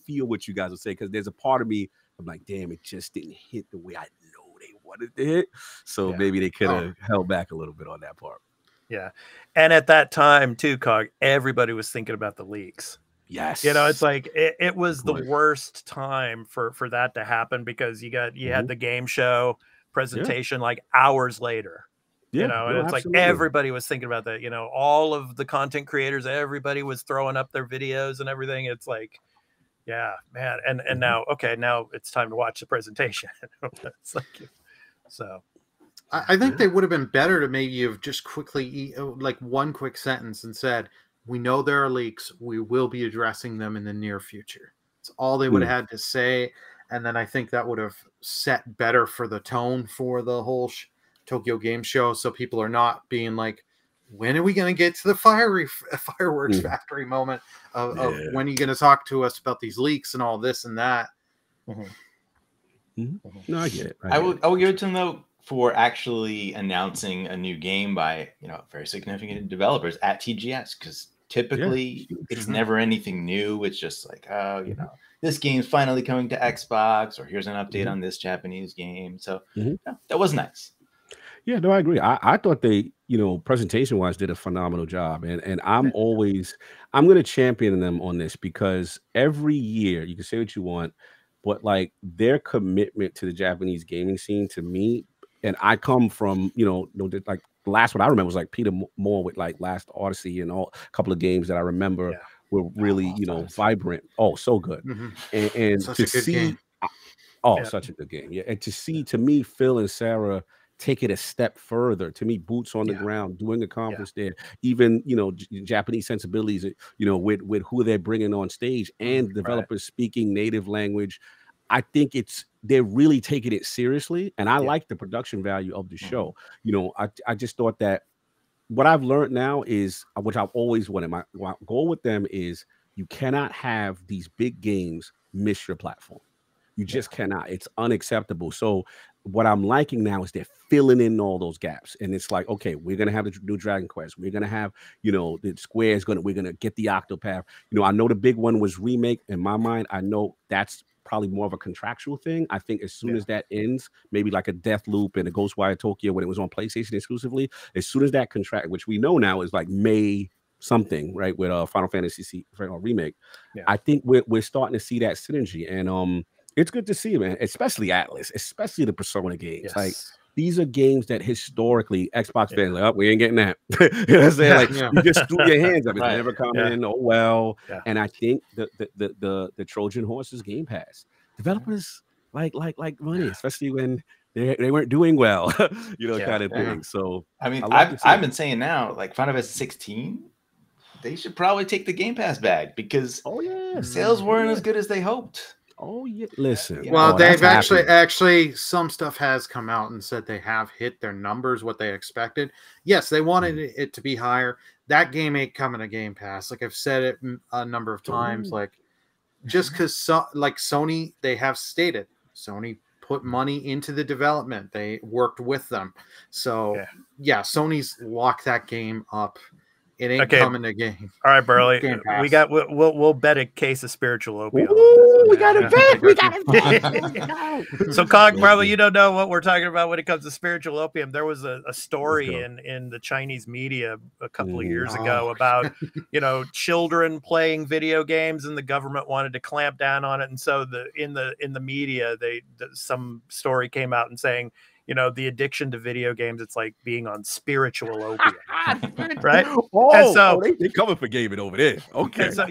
feel what you guys are saying, because there's a part of me, I'm like, damn, it just didn't hit the way I know they wanted to hit. So maybe they could have held back a little bit on that part. Yeah. And at that time too, Cog, everybody was thinking about the leaks. Yes. You know, it's like it was the worst time for that to happen, because you had the game show presentation like hours later. You know, and it's like everybody was thinking about that. You know, all of the content creators, everybody was throwing up their videos and everything. It's like, yeah, man. And now, okay, now it's time to watch the presentation. It's like, so. I think they would have been better to maybe have just quickly, like one quick sentence and said, we know there are leaks. We will be addressing them in the near future. It's all they would have had to say. And then I think that would have set better for the tone for the whole Tokyo Game Show. So people are not being like, when are we going to get to the fireworks factory moment of when are you going to talk to us about these leaks and all this and that? No, I get it. I will give it to them though, for actually announcing a new game by, you know, very significant developers at TGS, because typically it's never anything new. It's just like, oh, you know, this game's finally coming to Xbox, or here's an update on this Japanese game. So that was nice. Yeah, no, I agree. I thought they, you know, presentation wise did a phenomenal job. And I'm going to champion them on this, because every year, you can say what you want, but like their commitment to the Japanese gaming scene, to me, and I come from, you know, like the last one I remember was like Peter Moore with like Last Odyssey and a couple of games that I remember were really, you know, vibrant. Oh, so good. And to see, such a good game. Yeah. And to see, to me, Phil and Sarah take it a step further. To me, boots on the ground, doing a conference there, even, you know, Japanese sensibilities, you know, with who they're bringing on stage, and developers speaking native language. I think they're really taking it seriously, and I like the production value of the show. You know, I just thought that what I've learned now is, which I've always wanted, my goal with them is, you cannot have these big games miss your platform. You just cannot. It's unacceptable. So what I'm liking now is they're filling in all those gaps. And it's like, okay, we're going to have the new Dragon Quest. We're going to have, the Square is we're going to get the Octopath. I know the big one was remake. In my mind, I know that's probably more of a contractual thing. I think as soon as that ends, maybe like a Deathloop and a Ghostwire Tokyo when it was on PlayStation exclusively, as soon as that contract, which we know now is like May something, right, with Final Fantasy remake, I think we're starting to see that synergy, and it's good to see, man. Especially Atlas, especially the Persona games. Like these are games that historically Xbox fans like, oh, we ain't getting that. You know what I'm saying? Like you just threw your hands up. It's never coming in. Oh well. And I think the Trojan horse is Game Pass. Developers like money, especially when they weren't doing well, kind of thing. So I mean, I've been saying now, like Final Fantasy 16. They should probably take the Game Pass bag because sales weren't as good as they hoped. Oh yeah, listen. Well, they've actually some stuff has come out and said they have hit their numbers, what they expected. Yes, they wanted it to be higher. That game ain't coming to Game Pass. Like I've said it a number of times. Like just because like Sony, they have stated Sony put money into the development. They worked with them. So Sony's locked that game up. It ain't coming to game. All right, Burley. We'll bet a case of spiritual opium. We got a bet. We got a bet. So, Cog, probably you don't know what we're talking about when it comes to spiritual opium. There was a story in the Chinese media a couple of years ago about children playing video games, and the government wanted to clamp down on it. And so in the media, some story came out and saying, the addiction to video games, it's like being on spiritual opium, right? And so they coming for gaming over there. Okay. So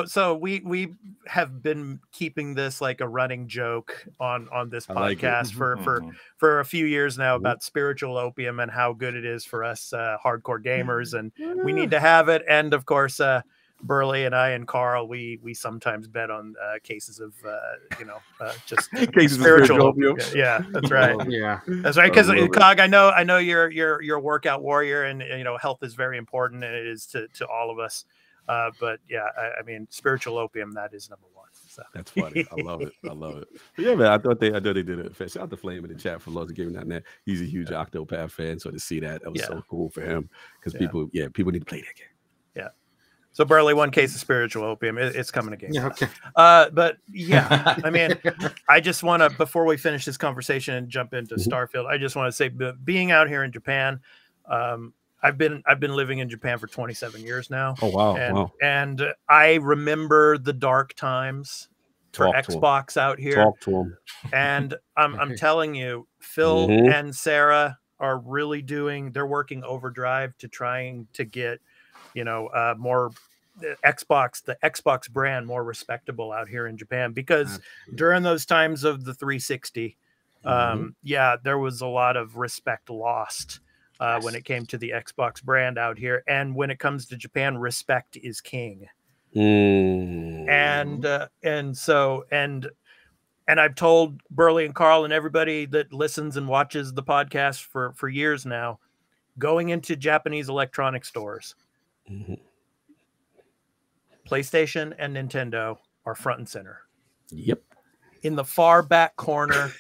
So we have been keeping this like a running joke on this podcast for a few years now about spiritual opium and how good it is for us hardcore gamers, and we need to have it. And of course, Burley and I and Carl, we sometimes bet on cases of just cases spiritual opium. Yeah, that's right. That's right. Because Cog, I know you're a workout warrior, and health is very important, and it is to all of us. But I mean, spiritual opium, that is number one. So that's funny. I love it. But yeah, man. I thought they did it. Shout out to Flame in the chat for lots of giving that. Net. He's a huge Octopath fan, so to see that was so cool for him because people need to play that game. Yeah. So Burley, one case of spiritual opium. It's coming again. Yeah, okay. But yeah, I mean, I just want to, before we finish this conversation and jump into Starfield, I just want to say, being out here in Japan, I've been living in Japan for 27 years now. Oh wow! And I remember the dark times for Xbox out here. Talk to them. And I'm telling you, Phil and Sarah are really they're working overdrive to trying to get more the Xbox brand more respectable out here in Japan, because during those times of the 360, there was a lot of respect lost when it came to the Xbox brand out here. And when it comes to Japan, respect is king. And I've told Burley and Carl and everybody that listens and watches the podcast for years now, going into Japanese electronic stores, PlayStation and Nintendo are front and center. Yep. In the far back corner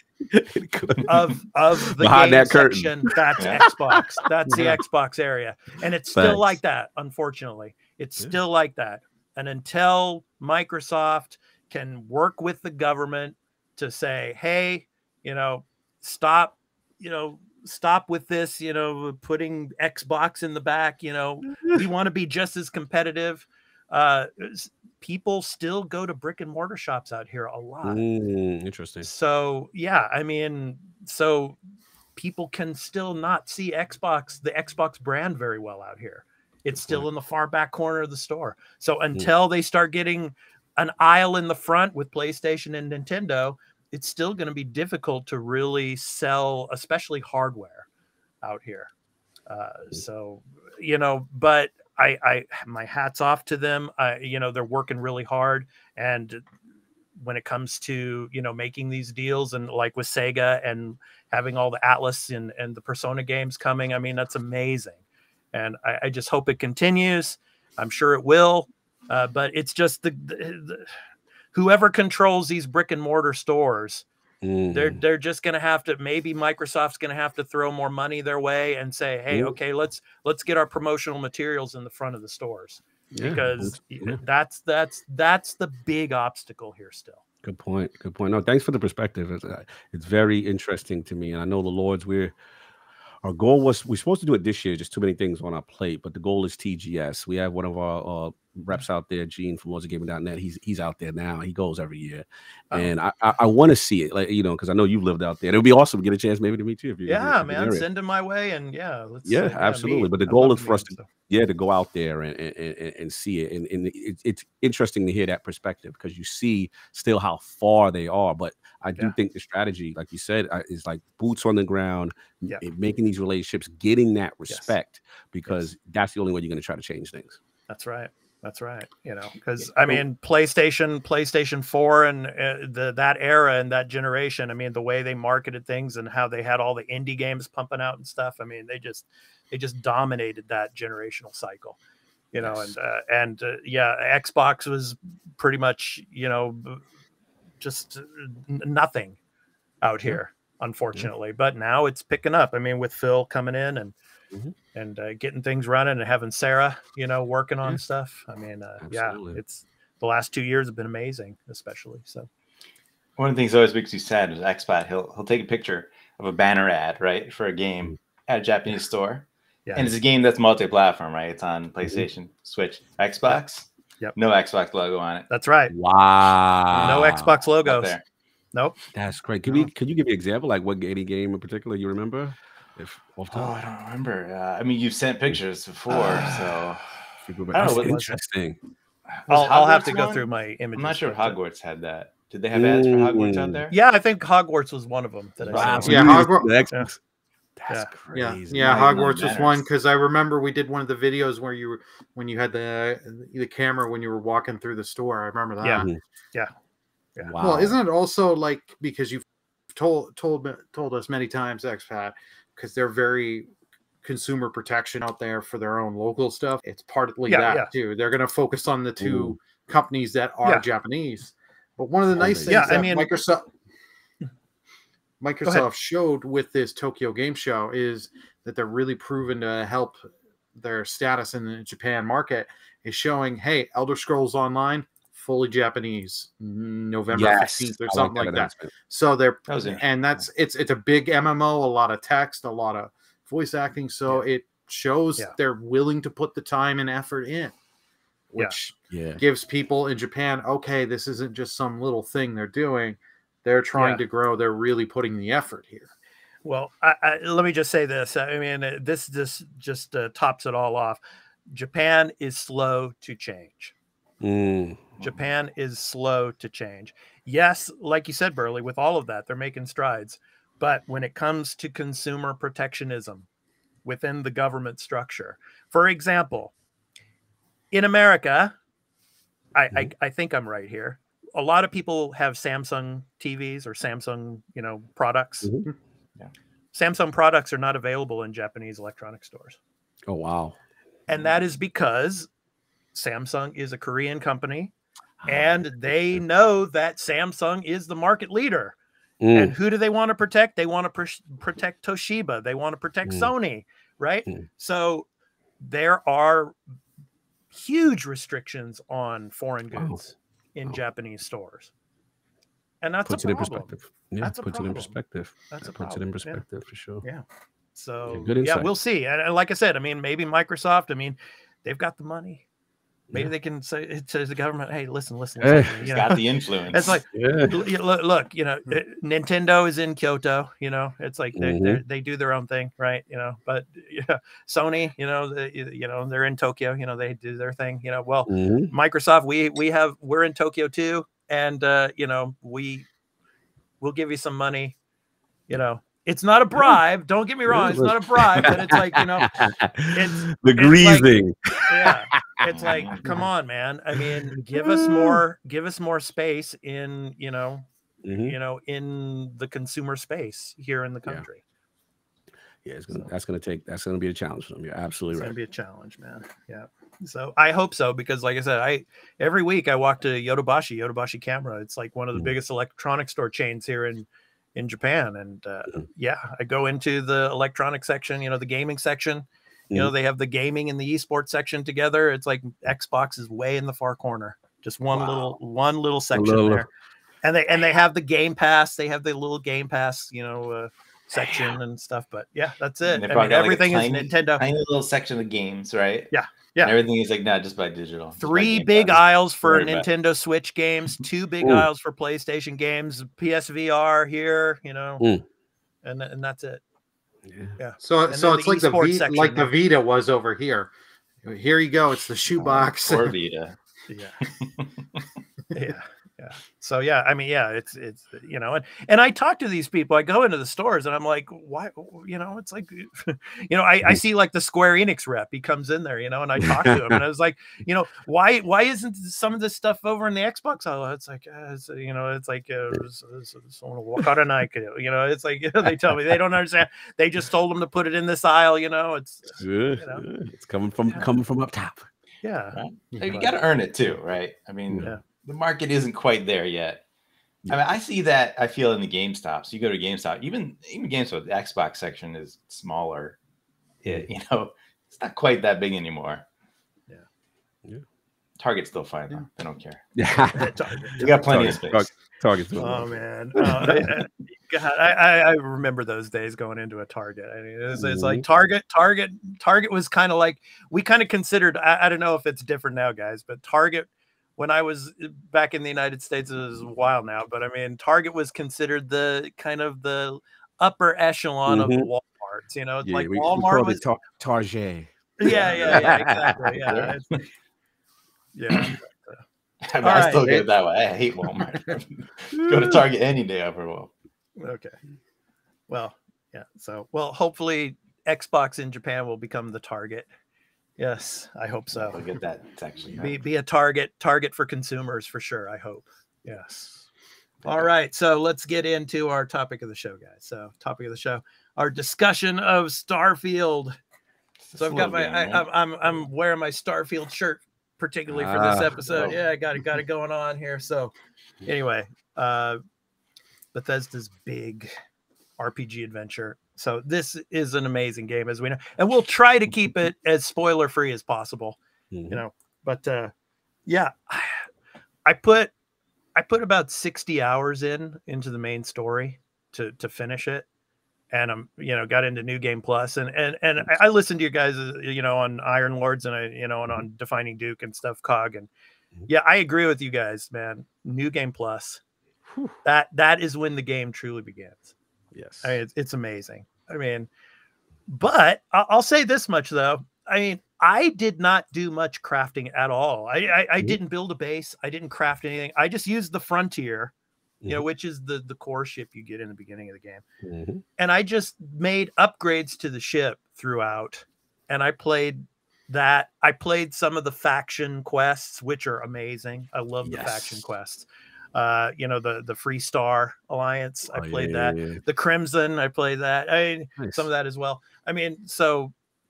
of the behind game that curtain section, that's Xbox. That's the Xbox area. And it's still like that, unfortunately. It's still like that. And until Microsoft can work with the government to say, hey, stop with this, putting Xbox in the back, we want to be just as competitive. People still go to brick and mortar shops out here a lot. Interesting. So, yeah, I mean, so people can still not see the Xbox brand very well out here. It's still in the far back corner of the store. So until they start getting an aisle in the front with PlayStation and Nintendo, it's still going to be difficult to really sell, especially hardware out here. But I my hat's off to them. They're working really hard. And when it comes to, making these deals, and like with Sega and having all the Atlas and the Persona games coming, I mean, that's amazing. And I just hope it continues. I'm sure it will. But it's just whoever controls these brick and mortar stores, Mhm. they're just going to have to, maybe Microsoft's going to have to throw more money their way and say, hey, okay, let's get our promotional materials in the front of the stores, because that's the big obstacle here still. Good point. Good point. No, thanks for the perspective. It's very interesting to me, and I know the Lords. Our goal was, we're supposed to do it this year, just too many things on our plate, but the goal is TGS. We have one of our reps out there, Gene from LordsOfGaming.net. He's out there now. He goes every year, and I want to see it, like, you know, because I know you've lived out there. It would be awesome to get a chance maybe to meet you if you. Yeah, man, send him my way, and let's. Absolutely. Meet. But the goal is for us to go out there and see it, and it's interesting to hear that perspective, because you see still how far they are. But I do think the strategy, like you said, is like boots on the ground, making these relationships, getting that respect, because that's the only way you're going to try to change things. That's right. That's right. You know, because I mean, PlayStation 4 and that era and that generation, I mean, the way they marketed things and how they had all the indie games pumping out and stuff. I mean, they just dominated that generational cycle, you know, and Xbox was pretty much, you know, just nothing out here, unfortunately. But now it's picking up. I mean, with Phil coming in and getting things running, and having Sarah, you know, working on stuff. I mean, it's the last 2 years have been amazing, especially. So one of the things that always makes you sad is Expat. He'll take a picture of a banner ad, right, for a game at a Japanese store. And it's a game that's multi-platform, right? It's on PlayStation, Switch, Xbox. No Xbox logo on it. That's right. Wow. No Xbox logos. There. Nope. That's great. Could you give me an example, like what any game in particular you remember? I don't remember. I mean, you've sent pictures before, so I don't know. What's interesting. I'll have to go through my images. I'm not sure if Hogwarts had that. Did they have ads for Hogwarts out there? Yeah, I think Hogwarts was one of them that I saw. Hogwarts. That's crazy. Yeah, Hogwarts was one, because I remember we did one of the videos where when you had the camera when you were walking through the store. I remember that. Yeah. Wow. Well, isn't it also like, because you've told us many times, Expat, because they're very consumer protection out there for their own local stuff. It's partly that too. They're going to focus on the two companies that are Japanese. But one of the nice things that Microsoft showed with this Tokyo Game Show is that they're really proven to help their status in the Japan market, is showing, hey, Elder Scrolls Online, fully Japanese, November 15th or something like that. So it's a big MMO, a lot of text, a lot of voice acting. So it shows they're willing to put the time and effort in, which gives people in Japan, okay, this isn't just some little thing they're doing. They're trying to grow. They're really putting the effort here. Well, let me just say this. I mean, this just tops it all off. Japan is slow to change. Japan is slow to change. Yes, like you said, Burley, with all of that, they're making strides. But when it comes to consumer protectionism within the government structure, for example, in America, I think I'm right here, a lot of people have Samsung TVs or Samsung, you know, products. Samsung products are not available in Japanese electronic stores. Oh, wow. And that is because Samsung is a Korean company, and they know that Samsung is the market leader. And who do they want to protect? They want to protect Toshiba. They want to protect Sony, right? So there are huge restrictions on foreign goods in Japanese stores. And that's puts a problem. It in perspective. Yeah, that's puts it in perspective. That's a puts it in perspective for sure. Yeah. So good insight. We'll see. And like I said, I mean, maybe Microsoft, I mean, they've got the money. Maybe they can say to the government, "Hey, listen, He's got the influence." It's like, look, you know, Nintendo is in Kyoto. You know, it's like they do their own thing, right? You know, but Sony, you know, they're in Tokyo. You know, they do their thing. You know, well, Microsoft, we're in Tokyo too, and you know, we'll give you some money. You know, it's not a bribe. Don't get me wrong, it's not a bribe, but it's like, you know, it's the greasing. It's like, come on, man. I mean, give us more space in, you know, in the consumer space here in the country. Yeah, that's gonna be a challenge for them. You're absolutely right. It's gonna be a challenge, man. Yeah. So I hope so, because like I said, every week I walk to Yodobashi Camera. It's like one of the biggest electronic store chains here in Japan. And yeah, I go into the electronic section, the gaming section. They have the gaming and the esports section together. It's like Xbox is way in the far corner, just one little section there. And they have the Game Pass. They have the little Game Pass, section and stuff. But yeah, that's it. I mean, everything is Nintendo. Tiny little section of games, right? Yeah. And everything is like not just by digital. 3 big aisles for Nintendo Switch games, 2 big aisles for PlayStation games, PSVR here, and that's it. Yeah. So it's like the Vita was over here. Here you go. It's the shoebox. Or Vita. Yeah. Yeah. So yeah, I mean, yeah, it's and I talk to these people. I go into the stores and I'm like, why? It's like, I see like the Square Enix rep. He comes in there, and I talk to him, and I was like, why isn't some of this stuff over in the Xbox aisle? It's like, it's like it's like they tell me they don't understand. They just told them to put it in this aisle. It's coming from up top. Yeah, right? You got to earn it too, right? I mean. Yeah. The market isn't quite there yet. I mean, I see that. I feel in the GameStops. You go to GameStop, even GameStop, the Xbox section is smaller. It's not quite that big anymore. Yeah. Target's still fine though. They don't care. Yeah, you got plenty of space. Target's oh man, God, I remember those days going into a Target. I mean, it's like Target was kind of like, we kind of considered. I don't know if it's different now, guys, but Target. When I was back in the United States, it was a while now, but I mean, Target was considered the kind of the upper echelon of the Walmarts. It's like Walmart was Target. Yeah, exactly. Yeah, yeah. I still get it that way. I hate Walmart. Go to Target any day over Walmart. Okay. Well, yeah. So, hopefully, Xbox in Japan will become the Target. Yes, I hope so. We'll get that section. Be a target for consumers for sure. I hope. Yes. All right. So let's get into our topic of the show, guys. So topic of the show, our discussion of Starfield. So I've got I'm wearing my Starfield shirt particularly for this episode. Yeah, I got it going on here. So anyway, Bethesda's big RPG adventure. So this is an amazing game, as we know, and we'll try to keep it as spoiler free as possible, but yeah, I put about 60 hours into the main story to finish it. And I'm, got into New Game Plus and I listened to you guys, on Iron Lords and and on Defining Duke and stuff, Cog. And yeah, I agree with you guys, man. New Game Plus, that is when the game truly begins. Yes. I mean, it's amazing. I mean, but I'll say this much though. I mean, I did not do much crafting at all. I didn't build a base. I didn't craft anything. I just used the Frontier, which is the core ship you get in the beginning of the game. And I just made upgrades to the ship throughout. And I played that. I played some of the faction quests, which are amazing. I love the faction quests. The Free Star Alliance. I played that. Yeah. The Crimson. I played that. I mean, some of that as well. I mean,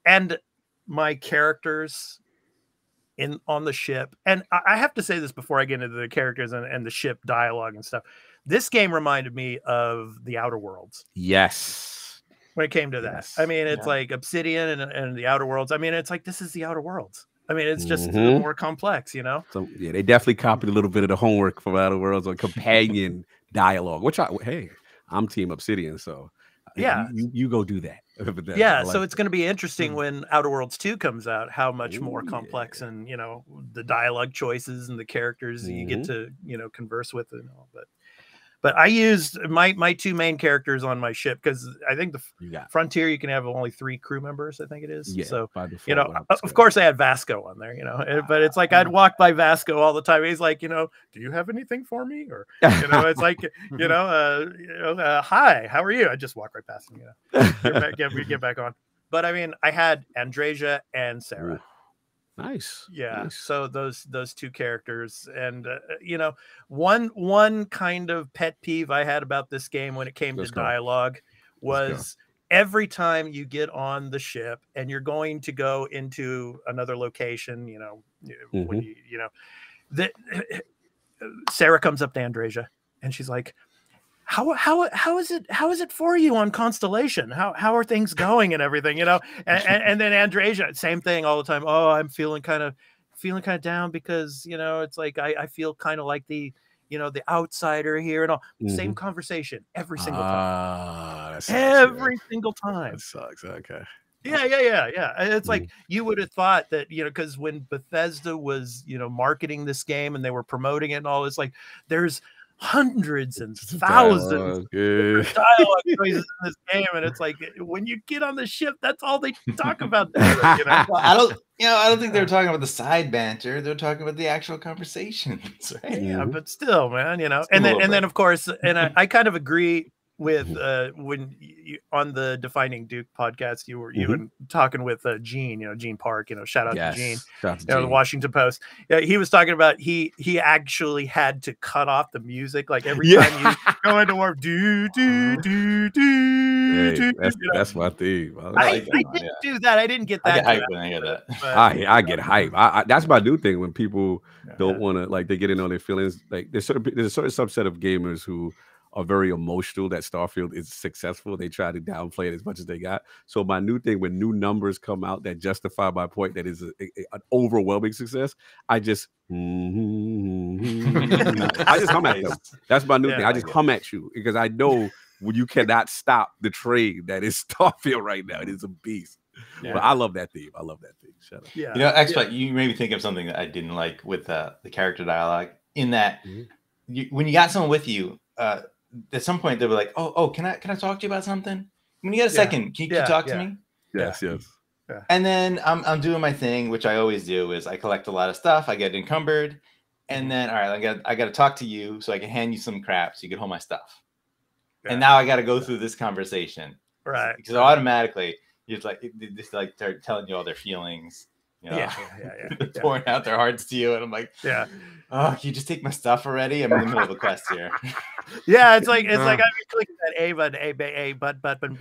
and my characters on the ship. And I have to say this before I get into the characters and the ship dialogue and stuff. This game reminded me of the Outer Worlds. Yes. When it came to that. I mean, it's like Obsidian and the Outer Worlds. I mean, it's like, this is the Outer Worlds. I mean, it's just more complex, So yeah, they definitely copied a little bit of the homework from Outer Worlds on companion dialogue, which I'm Team Obsidian, so yeah, you go do that. Yeah, so it's going to be interesting when Outer Worlds 2 comes out, how much more complex and the dialogue choices and the characters you get to converse with and all. But I used my 2 main characters on my ship because I think the Frontier you can have only 3 crew members. I think it is. Yeah, so of course I had Vasco on there. But it's like I'd walk by Vasco all the time. He's like, do you have anything for me? Or it's like hi, how are you? I just walk right past him. We get back on. But I mean, I had Andreja and Sarah. Ooh. Nice. Yeah. Nice. So those 2 characters, and one kind of pet peeve I had about this game when it came to dialogue was every time you get on the ship and you're going to go into another location, when that Sarah comes up to Andreja and she's like, how is it for you on Constellation? How are things going and everything, and then Andreja, same thing all the time. Oh, I'm feeling kind of down because it's like I feel kind of like the outsider here and all. Same conversation every single time. Every single time. That sucks. Okay. Yeah. It's like you would have thought that, because when Bethesda was, marketing this game and they were promoting it and all, it's like there's hundreds and thousands of dialogue choices in this game, and it's like when you get on the ship, that's all they talk about. Well, I don't think they're talking about the side banter. They're talking about the actual conversations, right? Yeah, but still, man, and then of course, and I kind of agree with when you, on the Defining Duke podcast, you were talking with Gene, Gene Park, shout out to Gene, the Washington Post. Yeah, he was talking about he actually had to cut off the music like every time you go into war. That's my theme. I didn't do that. I didn't get that. I get hype when I hear that. I get hype. That's my new thing when people don't want to, like, they get in on their feelings. Like there's a certain subset of gamers who are very emotional that Starfield is successful. They try to downplay it as much as they got. So my new thing, when new numbers come out that justify my point that is an overwhelming success, I just hum at them. That's my new thing. I just hum at you because I know when you cannot stop the train that is Starfield right now. It is a beast. Yeah. But I love that theme. Shut up. Yeah. Expat, you made me think of something that I didn't like with the character dialogue. In that, when you got someone with you, at some point they were like, "Oh, can I talk to you about something? When you get a second, can you talk to me?" Yes. Yeah. And then I'm doing my thing, which I always do, is I collect a lot of stuff. I get encumbered, and then all right, I got to talk to you so I can hand you some crap so you can hold my stuff. Yeah. And now I got to go through this conversation, right? Because automatically you're just like they're telling you all their feelings. Pouring out their hearts to you, and I'm like, oh, can you just take my stuff already? I'm in the middle of a quest here. Yeah, it's like I'm clicking that A button,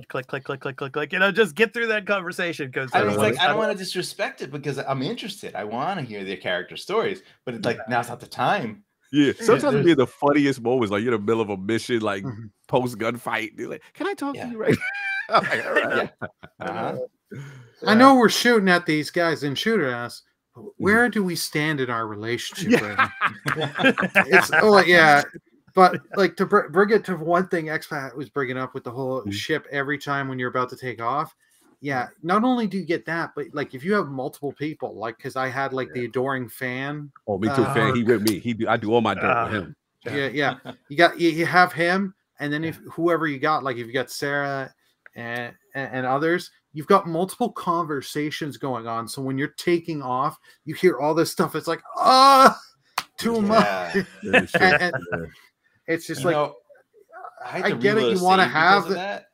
click. Just get through that conversation because I don't want to disrespect it because I'm interested. I want to hear their character stories, but it's like now's not the time. Yeah, sometimes it'd be the funniest moments, like you're in the middle of a mission, like post gunfight. You're like, can I talk to you right now? Like, all right. I know we're shooting at these guys in Shooter Ass. Where do we stand in our relationship? But like to bring it to one thing Expat was bringing up with the whole ship every time when you're about to take off. Yeah, not only do you get that, but like if you have multiple people, like because I had like the adoring fan. Oh, me too, fan. He with me. I do all my dirt with him. Yeah. You have him, and then if whoever you got, like if you got Sarah and others, you've got multiple conversations going on. So when you're taking off, you hear all this stuff. It's like, too much. And it's just I get it. You want to have that.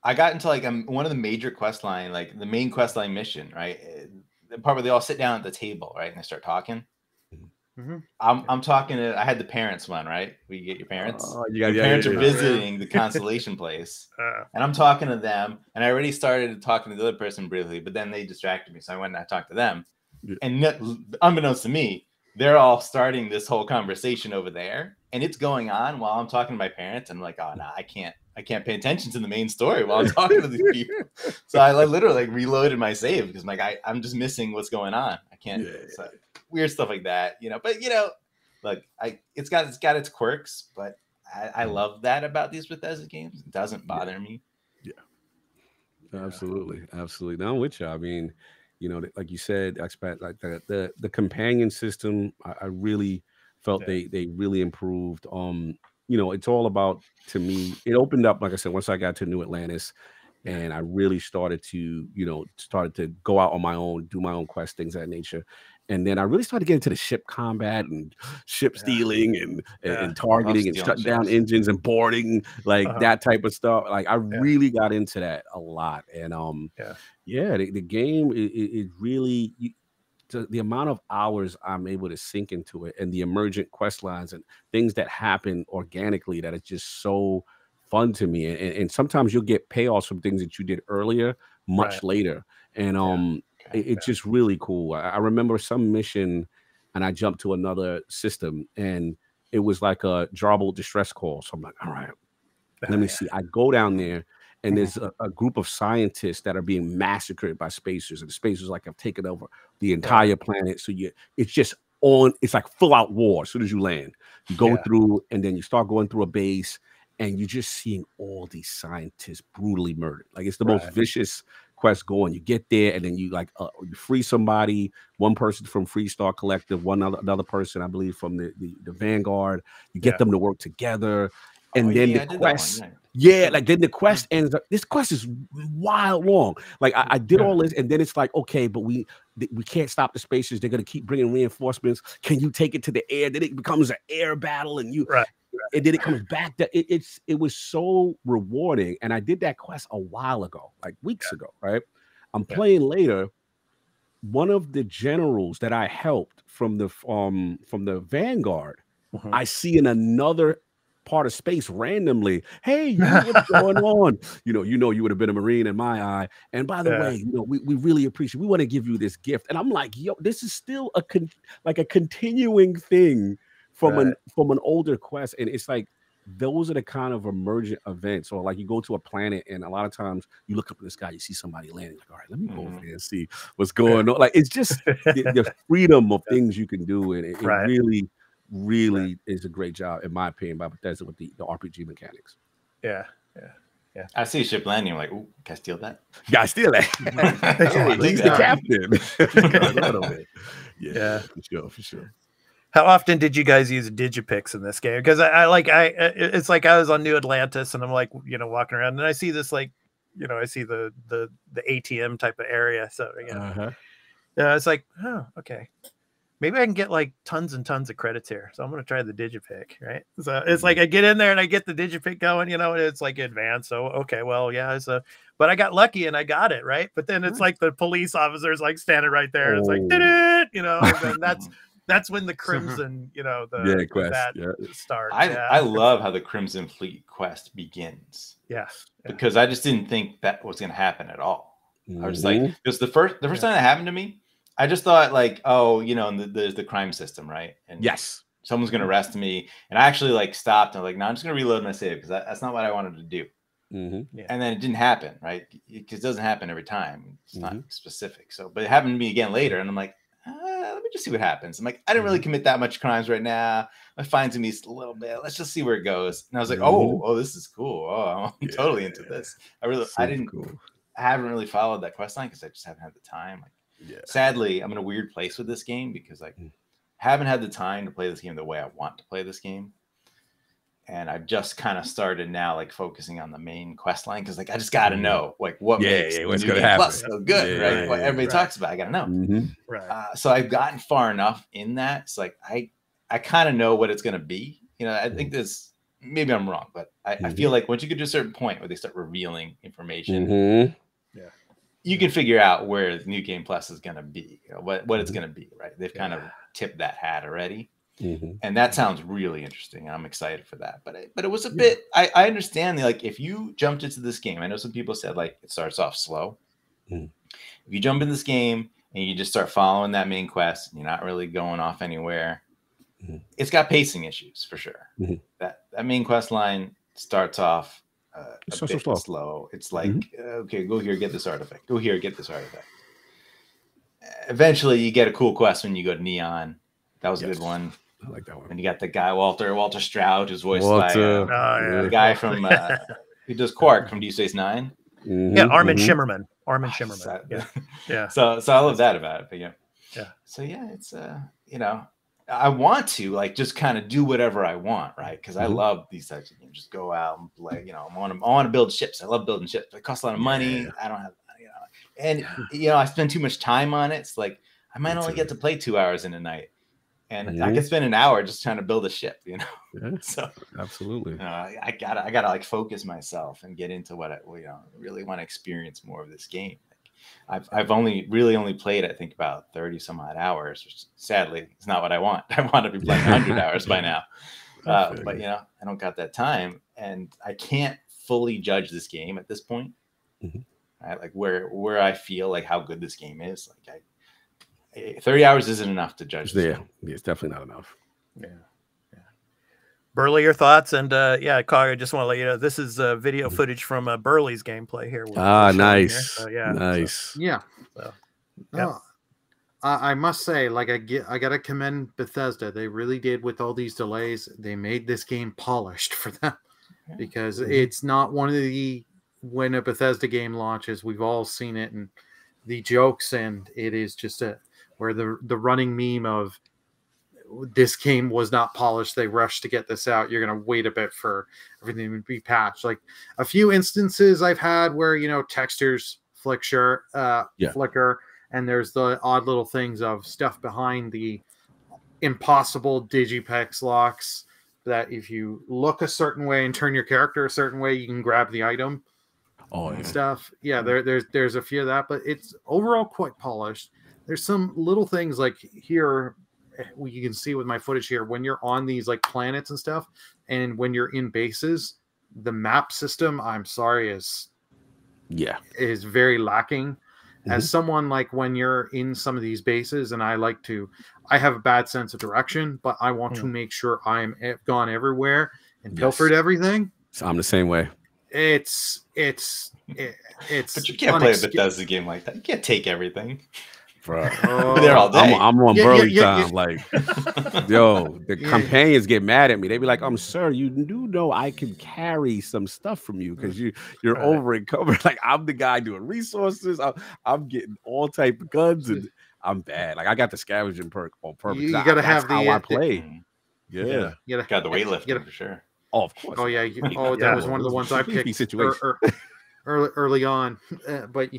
I got into like one of the major quest line, like the main quest line mission, right? The part where they all sit down at the table, right, and they start talking. I'm talking to. I had the parents one, right? We get your parents. Your parents are visiting the Constellation place, and I'm talking to them. And I already started talking to the other person briefly, but then they distracted me, so I went and I talked to them. And unbeknownst to me, they're all starting this whole conversation over there, and it's going on while I'm talking to my parents. And I'm like, oh no, I can't pay attention to the main story while I'm talking to these people. So I literally reloaded my save because I'm like, I'm just missing what's going on. I can't. So, weird stuff like that, but look, it's got its quirks, but I love that about these Bethesda games. It doesn't bother me. Absolutely. Now I'm with you. I mean, like you said, Expat, like the companion system, I really felt they really improved. It's all about, to me, it opened up, like I said, once I got to New Atlantis. And I really started to go out on my own, do my own quest, things of that nature. And then I really started getting into the ship combat and ship stealing and targeting and shutting down engines and boarding, like that type of stuff. Like I really got into that a lot. And the game is really the amount of hours I'm able to sink into it, and the emergent quest lines and things that happen organically that are just so fun to me. And sometimes you'll get payoffs from things that you did earlier, much later. And it's just really cool. I remember some mission and I jumped to another system and it was like a jarbled distress call. So I'm like, all right, let me see. I go down there and there's a group of scientists that are being massacred by spacers, and the spacers like have taken over the entire planet. So it's just it's like full out war. As soon as you land, you go through and then you start going through a base and you're just seeing all these scientists brutally murdered. Like it's the most vicious quest going. You get there and then you like you free somebody, one person from Freestar Collective, another person, I believe, from the Vanguard. You get them to work together. And then the quest, like then the quest ends up. This quest is wild long. Like I did all this, and then it's like, okay, but we can't stop the spacers. They're gonna keep bringing reinforcements. Can you take it to the air? Then it becomes an air battle, and and then it comes back. It was so rewarding, and I did that quest a while ago, like weeks ago. Right, I'm playing later. One of the generals that I helped from the Vanguard, I see in another part of space randomly. Hey, what's going on? You would have been a Marine in my eye. And by the way, we really appreciate. We want to give you this gift. And I'm like, yo, this is still a continuing thing from an older quest. And it's like those are the kind of emergent events. Or like you go to a planet, and a lot of times you look up in the sky, you see somebody landing. Like, all right, let me go over there and see what's going on. Like it's just the freedom of things you can do, and it really is a great job, in my opinion, by Bethesda with the RPG mechanics. Yeah. I see a ship landing. I'm like, ooh, can I steal that? Can I steal that? He's the captain. Yeah, for sure. How often did you guys use Digipix in this game? Because it's like I was on New Atlantis and I'm like, walking around and I see this I see the ATM type of area. So it's like, oh, okay. Maybe I can get like tons and tons of credits here. So I'm going to try the Digipick, right? So it's like I get in there and I get the Digipick going, and it's like advanced. So, okay, well, but I got lucky and I got it, right? But then it's like the police officer's like standing right there. And it's like, and then that's when the Crimson, starts. I love how the Crimson Fleet quest begins. Yes. Because I just didn't think that was going to happen at all. I was like, because the first time that happened to me, I just thought like, oh, there's the crime system, right? And someone's going to arrest me. And I actually like stopped and like, no, I'm just going to reload my save because that's not what I wanted to do. And then it didn't happen, right? Because it doesn't happen every time. It's not specific. So, but it happened to me again later. And I'm like, let me just see what happens. I'm like, I didn't really commit that much crimes right now. My fines me a little bit. Let's just see where it goes. And I was like, oh, this is cool. Oh, I'm totally into this. I haven't really followed that quest line because I just haven't had the time. Sadly, I'm in a weird place with this game because I haven't had the time to play this game the way I want to play this game. And I've just kind of started now, like focusing on the main quest line because, like, I just got to know, like, what makes what's going to happen Plus so good, right? What everybody talks about, I got to know. So I've gotten far enough in that. It's like I kind of know what it's going to be. I think this. Maybe I'm wrong, but I feel like once you get to a certain point where they start revealing information, you can figure out where the new game plus is going to be, what it's going to be, right? They've kind of tipped that hat already. And that sounds really interesting. I'm excited for that. But it was a bit, I understand like if you jumped into this game, I know some people said like it starts off slow. If you jump in this game and you just start following that main quest and you're not really going off anywhere, it's got pacing issues for sure. That main quest line starts off a bit slow. It's like, okay, go here, get this artifact. Go here, get this artifact. Eventually, you get a cool quest when you go to Neon. That was a good one. I like that one. And you got the guy, Walter Stroud, who's voiced by the guy from who does Quark from Deep Space Nine. Armin Shimmerman. So I love that about it. But so it's I want to like just kind of do whatever I want, right? Because I love these types of games. Just go out and play. I want to build ships. I love building ships. It costs a lot of money. I don't have, and I spend too much time on it. It's like I might only get to play 2 hours in a night, and I can spend an hour just trying to build a ship. So absolutely. I gotta like focus myself and get into what I really want to experience more of this game. I've only played, I think, about 30 some odd hours, which sadly is not what I want. I want to be playing 100 hours by now. But I don't got that time, and I can't fully judge this game at this point. Right? Like where I feel like how good this game is. Like 30 hours isn't enough to judge. Yeah, it's definitely not enough. Yeah. Burley, your thoughts? And Cog, I just want to let you know this is video footage from Burley's gameplay here. Nice. So, nice. I must say, like I gotta commend Bethesda. They really did with all these delays. They made this game polished for them because it's not one of the when a Bethesda game launches, we've all seen it and the jokes, and it is just where the running meme of this game was not polished. They rushed to get this out. You're going to wait a bit for everything to be patched. Like a few instances I've had where, textures flicker, and there's the odd little things of stuff behind the impossible digipex locks that if you look a certain way and turn your character a certain way, you can grab the item and stuff. Yeah, there's a few of that, but it's overall quite polished. There's some little things like here, you can see with my footage here, when you're on these like planets and stuff, and when you're in bases, the map system, I'm sorry, is very lacking. As someone like when you're in some of these bases, and I have a bad sense of direction, but I want to make sure I've gone everywhere and pilfered everything. So I'm the same way. It's but you can't play a Bethesda game like that. You can't take everything. Bro, there all day. I'm on Burley time. Like, the companions get mad at me. They be like, sir, you do know I can carry some stuff from you because you're over encumbered. Like, I'm the guy doing resources. I'm getting all type of guns, and I'm bad. Like, I got the scavenging perk on purpose. You got to have how I play. You got the weightlifting for sure. Oh, of course. Oh, yeah. That was one of the ones I picked early on. But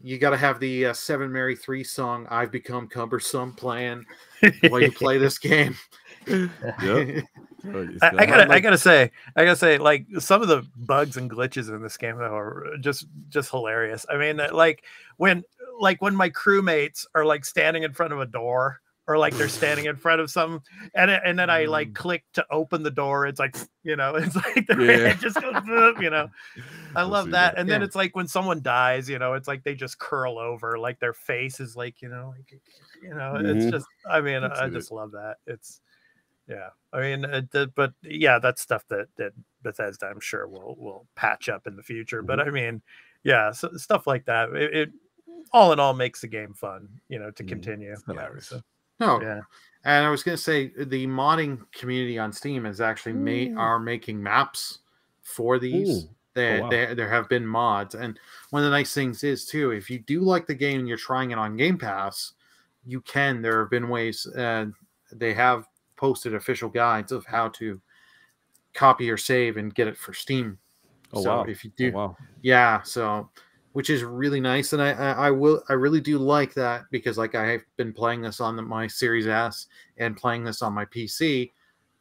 you got to have the Seven Mary 3 song, I've Become Cumbersome, playing while you play this game. I gotta say, like some of the bugs and glitches in this game are just hilarious. I mean, like when my crewmates are like standing in front of a door, or like they're standing in front of some, and then I like click to open the door. It's like, it's like it just goes, I love that. And then it's like when someone dies, it's like they just curl over, like their face is like, it's just, I mean, I just love that. It's, I mean, but that's stuff that Bethesda, I'm sure will patch up in the future. But I mean, so stuff like that, it all in all makes the game fun, to continue. And I was going to say the modding community on Steam is actually are making maps for these. There have been mods, and one of the nice things is too, if you do like the game and you're trying it on Game Pass, you can. There have been ways. They have posted official guides of how to copy or save and get it for Steam. If you do, so. Which is really nice, and I really do like that because like I have been playing this on my Series S and playing this on my PC.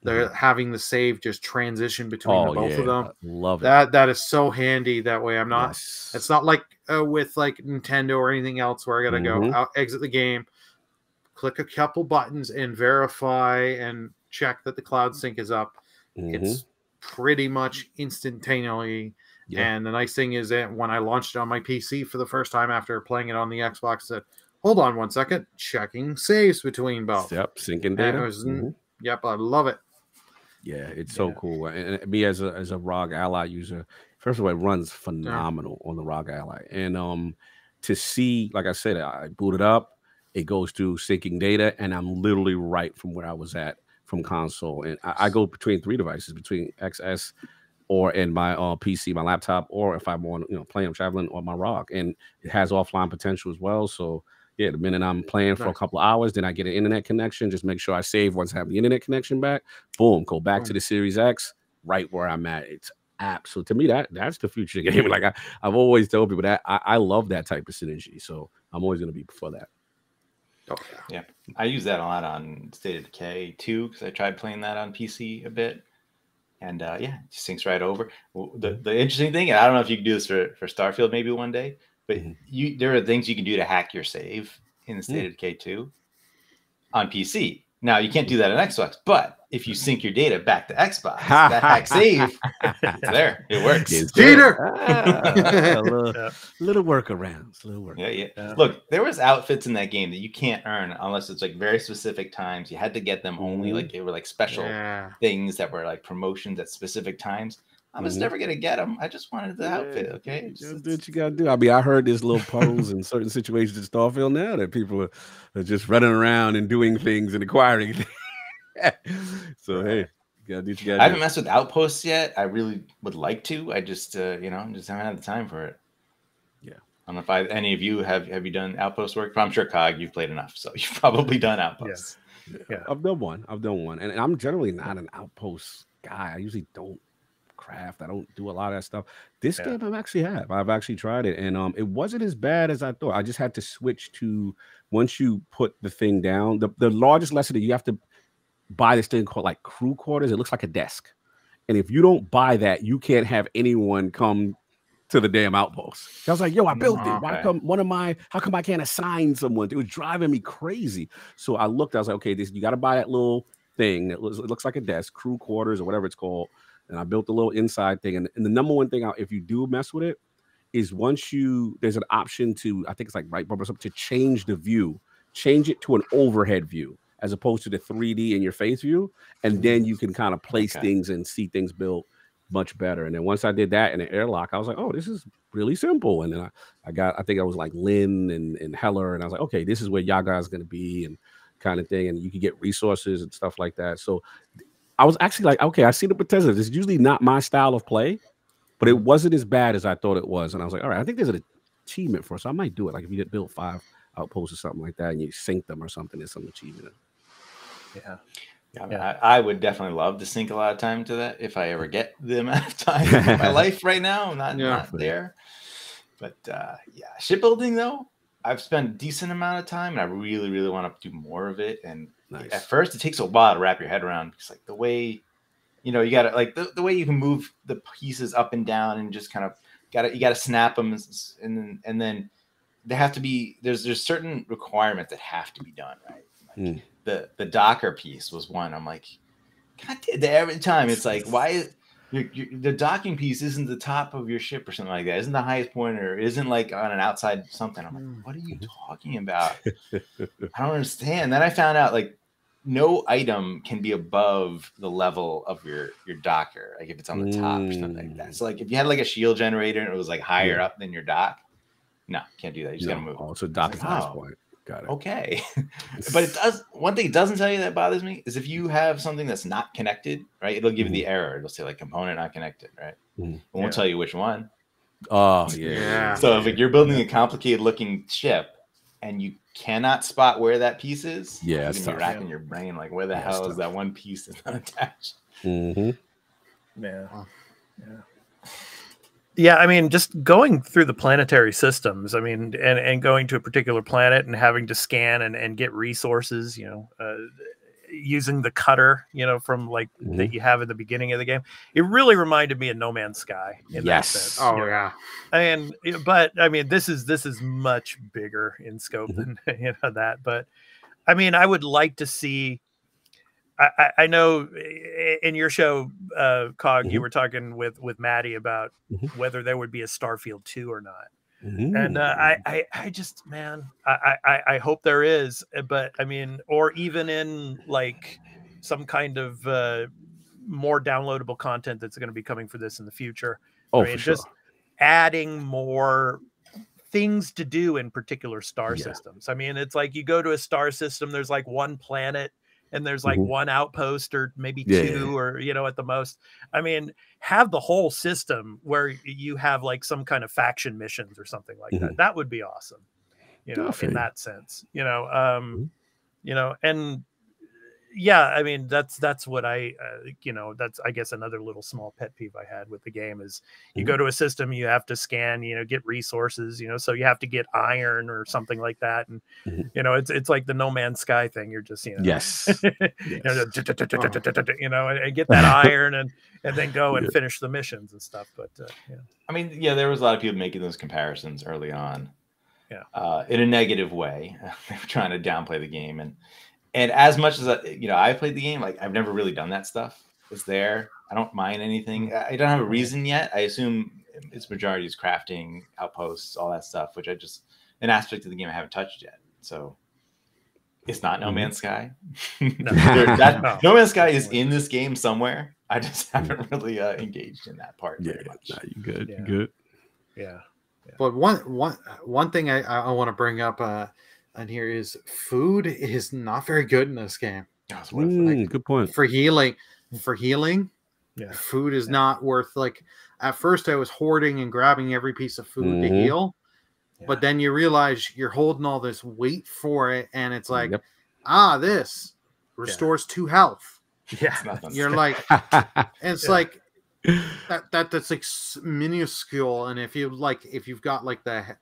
They're having the save just transition between the both of them. Love it. That is so handy. That way, I'm not. Yes. It's not like with like Nintendo or anything else where I gotta go out, exit the game, click a couple buttons, and verify and check that the cloud sync is up. It's pretty much instantaneously. And the nice thing is that when I launched it on my PC for the first time after playing it on the Xbox, I said, hold on 1 second, checking saves between both. Yep, syncing data. Yep, I love it. Yeah, it's so cool. And me as a ROG Ally user, first of all, it runs phenomenal on the ROG Ally. And to see, like I said, I boot it up, it goes through syncing data, and I'm literally right from where I was at from console. And I go between 3 devices, between XS or in my PC, my laptop, or if I'm on, playing, I'm traveling on my ROG, and it has offline potential as well. So the minute I'm playing for a couple of hours, then I get an internet connection. Just make sure I save once I have the internet connection back. Boom, go back to the Series X, right where I'm at. It's absolute to me that's the future game. Like I've always told people that I love that type of synergy. So I'm always going to be for that. Yeah, I use that a lot on State of Decay 2 because I tried playing that on PC a bit. And it just syncs right over. The interesting thing, and I don't know if you can do this for Starfield maybe one day, but there are things you can do to hack your save in the State of Decay 2 on PC. Now you can't do that on Xbox, but if you sync your data back to Xbox, that hack save, it's there. It works. Cheater. Little workarounds. Yeah. Look, there was outfits in that game that you can't earn unless it's like very specific times. You had to get them only like they were like special things that were like promotions at specific times. I was never gonna get them. I just wanted the outfit. Okay, just do what you gotta do. I mean, I heard there's little puzzles in certain situations in Starfield now that people are just running around and doing things and acquiring things. So hey, you gotta do what you gotta do. I haven't messed with outposts yet. I really would like to. I just just haven't had the time for it. Yeah. I don't know if any of you have you done outpost work? I'm sure Cog, you've played enough, so you've probably done outposts. Yeah. I've done one, and I'm generally not an outpost guy. I usually don't craft. I don't do a lot of that stuff. This game I've actually tried it, and it wasn't as bad as I thought. I just had to switch to once you put the thing down. The largest lesson that you have to buy this thing called like crew quarters. It looks like a desk, and if you don't buy that, you can't have anyone come to the damn outpost. I was like, yo, I built it. Why come how come I can't assign someone? It was driving me crazy. So I looked, I was like, okay, you got to buy that little thing that looks like a desk, crew quarters or whatever it's called. And I built a little inside thing. And the number one thing, if you do mess with it, is there's an option to, I think it's like right bumper to change the view, change it to an overhead view as opposed to the 3D in your face view. And then you can kind of place things and see things built much better. And then once I did that in an airlock, I was like, oh, this is really simple. And then I think I was like Lynn and Heller. And I was like, okay, this is where Yaga is going to be and kind of thing. And you can get resources and stuff like that. So I was actually like, okay, I see the potential. This is usually not my style of play, but it wasn't as bad as I thought it was. And I was like, all right, I think there's an achievement for us. So I might do it. Like if you build 5 outposts or something like that and you sync them or something, there's some achievement. I would definitely love to sink a lot of time to that if I ever get the amount of time in my life right now. I'm not there. But shipbuilding though, I've spent a decent amount of time and I really, really want to do more of it. And at first it takes a while to wrap your head around because like the way, you gotta like the way you can move the pieces up and down and just kind of you gotta snap them and then they have to be, there's certain requirements that have to be done, right? Like, the docker piece was one. I'm like, God, every time it's like, why is the docking piece isn't the top of your ship or something like that? Isn't the highest point or isn't like on an outside something? I'm like, what are you talking about? I don't understand. Then I found out like no item can be above the level of your docker, like if it's on the top or something like that. So like if you had like a shield generator and it was like higher up than your dock, no, can't do that. You just gotta move. Oh, so dock is the highest point. Got it. Okay. But it does, one thing it doesn't tell you that bothers me is if you have something that's not connected, right? It'll give you the error. It'll say like component not connected, right? It won't tell you which one. Oh, yeah. So if like, you're building a complicated looking ship and you cannot spot where that piece is, you're gonna be racking your brain like where the hell is that one piece that's not attached? Yeah, I mean, just going through the planetary systems, I mean, and going to a particular planet and having to scan and get resources, using the cutter, from like that you have at the beginning of the game. It really reminded me of No Man's Sky in that sense. Oh yeah. But I mean, this is much bigger in scope than that. But I mean, I would like to see. I know in your show, Cog, you were talking with Maddie about whether there would be a Starfield 2 or not. And I just, man, I hope there is, but I mean, or even in like some kind of more downloadable content that's going to be coming for this in the future. Oh, I mean, for sure. just adding more things to do in particular star systems. I mean, it's like you go to a star system, there's like one planet and there's like one outpost or maybe two or, at the most. I mean, have the whole system where you have like some kind of faction missions or something like that. That would be awesome, in that sense, and yeah, I mean, that's what that's, I guess, another little small pet peeve I had with the game is you go to a system, you have to scan, get resources, so you have to get iron or something like that. And, it's like the No Man's Sky thing. You're just, and get that iron and then go and finish the missions and stuff. But, I mean, there was a lot of people making those comparisons early on. In a negative way. They were trying to downplay the game. And as much as I played the game, like I've never really done that stuff. It's there. I don't mind anything. I don't have a reason yet. I assume its majority is crafting, outposts, all that stuff, which an aspect of the game I haven't touched yet. So it's not No Man's Sky. No Man's Sky is in this game somewhere. I just haven't really engaged in that part very much. Nah, you good. You good. Yeah. But one thing I want to bring up on here is food is not very good in this game. Good point. For healing, food is not worth, like, at first I was hoarding and grabbing every piece of food to heal. But then you realize you're holding all this weight for it, and it's like, this restores 2 health. Yeah, you're like, it's like that's like minuscule. And if you've got like the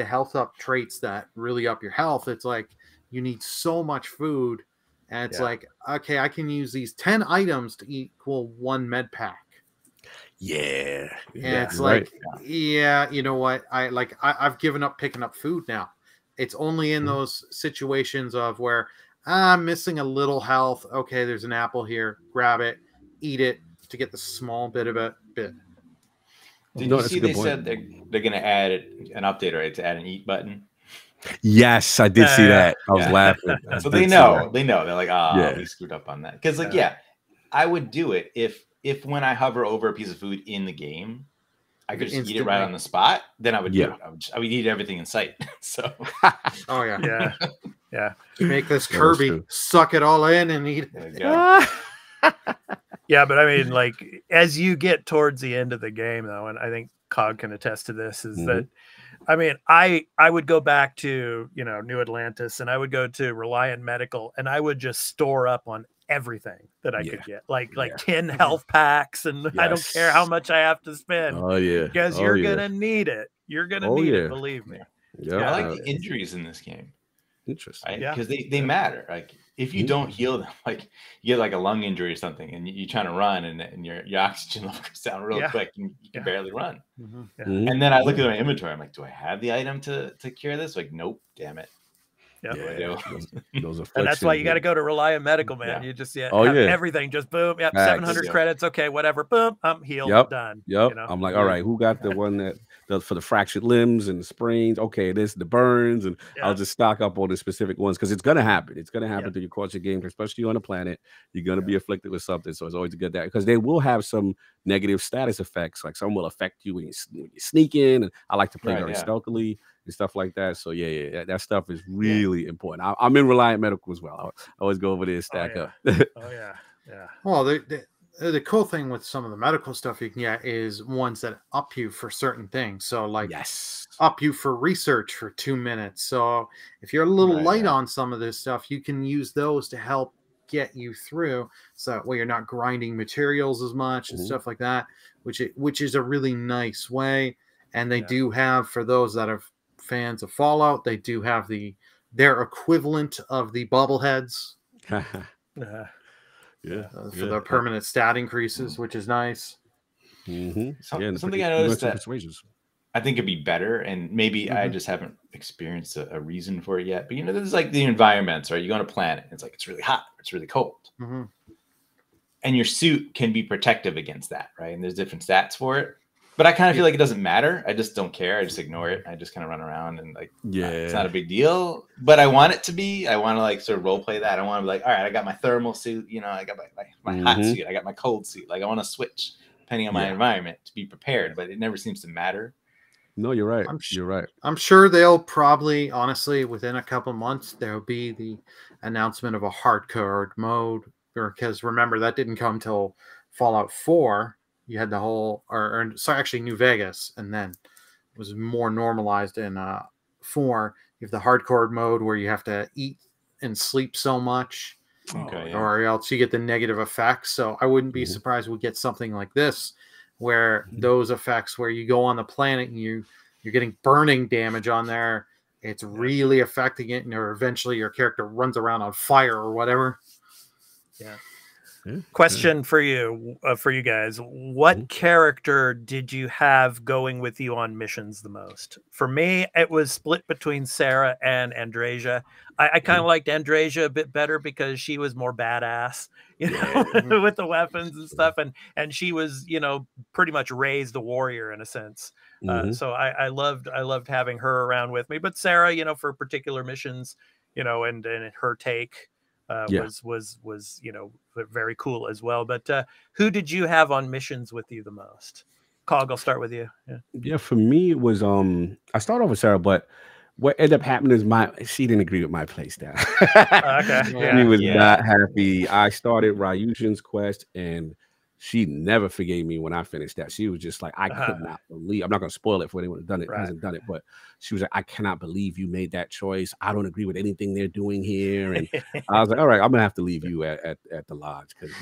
health up traits that really up your health, it's like you need so much food, and it's like, okay, I can use these 10 items to equal 1 med pack. Yeah. And it's like, you know what? I've given up picking up food now. It's only in those situations of where I'm missing a little health. Okay, there's an apple here. Grab it, eat it to get the small bit of it. Did you see they said they're going to add an update, right? To add an eat button. Yes, I did see that. I was laughing. So they know. They're like, we screwed up on that. Because I would do it if when I hover over a piece of food in the game, I could just eat it right on the spot. Then I would do it. I would eat everything in sight. So, yeah. Make this Kirby, suck it all in and eat it. Yeah, but I mean, like, as you get towards the end of the game, though, and I think Cog can attest to this, is that, I mean, I would go back to, New Atlantis, and I would go to Reliant Medical, and I would just store up on everything that I could get, like 10 health packs, and I don't care how much I have to spend. Oh yeah, because you're gonna need it. You're gonna need it. Believe me. I like the injuries in this game. Interesting, because they matter. Like if you don't heal them, like you get like a lung injury or something, and you're trying to run, and your oxygen level goes down real quick, and you can barely run. And then I look at my inventory. I'm like, do I have the item to cure this? Like, nope. Damn it. Those and that's why you got to go to Reliant Medical, man. You just everything, just boom, 700 credits, okay, whatever, boom, I'm healed, done. I'm like, all right, who got the one that does for the fractured limbs and the sprains? Okay, this the burns, and I'll just stock up on the specific ones because it's gonna happen. It's gonna happen to your course of games, especially on the planet. You're gonna be afflicted with something, so it's always to get that because they will have some negative status effects. Like some will affect you when you sneak in, and I like to play very stealthily and stuff like that. So that stuff is really important. I'm in Reliant Medical as well. I always go over there and stack up. Well, the cool thing with some of the medical stuff you can get is ones that up you for certain things. So like up you for research for 2 minutes. So if you're a little light on some of this stuff, you can use those to help get you through, so that way you're not grinding materials as much and stuff like that, which is a really nice way. And they do have, for those that are fans of Fallout, they do have their equivalent of the bobbleheads for the permanent stat increases, which is nice. Something I noticed that I think it'd be better, and maybe I just haven't experienced a reason for it yet, but there's like the environments, right? You go on a planet, it's like it's really hot, it's really cold, and your suit can be protective against that, right? And there's different stats for it. But I kind of feel like it doesn't matter. I just don't care. I just ignore it. I just kind of run around and it's not a big deal. But I want it to be. I want to like sort of role play that. I want to be like, all right, I got my thermal suit. I got my hot suit. I got my cold suit. Like I want to switch depending on my environment to be prepared. But it never seems to matter. No, you're right. You're right. I'm sure they'll probably, honestly, within a couple months, there'll be the announcement of a hardcore mode. Because remember, that didn't come till Fallout 4. You had the whole, actually New Vegas, and then it was more normalized in 4. You have the hardcore mode where you have to eat and sleep so much, or else you get the negative effects. So I wouldn't be surprised we get something like this, where those effects, where you go on the planet and you're getting burning damage on there, it's really affecting it, or eventually your character runs around on fire or whatever. Question for you guys. What character did you have going with you on missions the most? For me, it was split between Sarah and Andrasia. I kind of liked Andrasia a bit better because she was more badass, you know, with the weapons and stuff. And she was, you know, pretty much raised a warrior in a sense. So I loved having her around with me. But Sarah, you know, for particular missions, you know, and her take was you know, very cool as well. But who did you have on missions with you the most? Cog, I'll start with you. Yeah, for me it was I started off with Sarah, but what ended up happening is she didn't agree with my play style. She was not happy. I started Ryushin's quest and she never forgave me when I finished that. She was just like, I could not believe. I'm not going to spoil it for anyone who hasn't done it, but she was like, I cannot believe you made that choice. I don't agree with anything they're doing here. And I was like, all right, I'm gonna have to leave you at the lodge because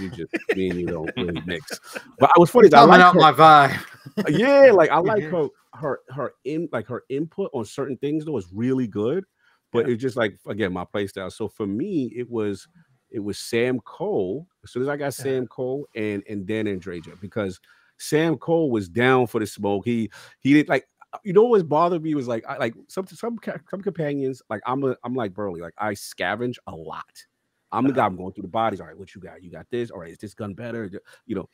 me and you don't really mix. But I was funny. I like out my vibe. Yeah, like I like her input on certain things though is really good. But it's just like, again, my play style. So for me, it was Sam Cole. As soon as I got Sam Cole and then Andraja, because Sam Cole was down for the smoke. He did, like, you know what bothered me was like some companions, like I'm like Burley, like I scavenge a lot. I'm the guy, I'm going through the bodies. All right, what you got? You got this. All right, is this gun better? You know,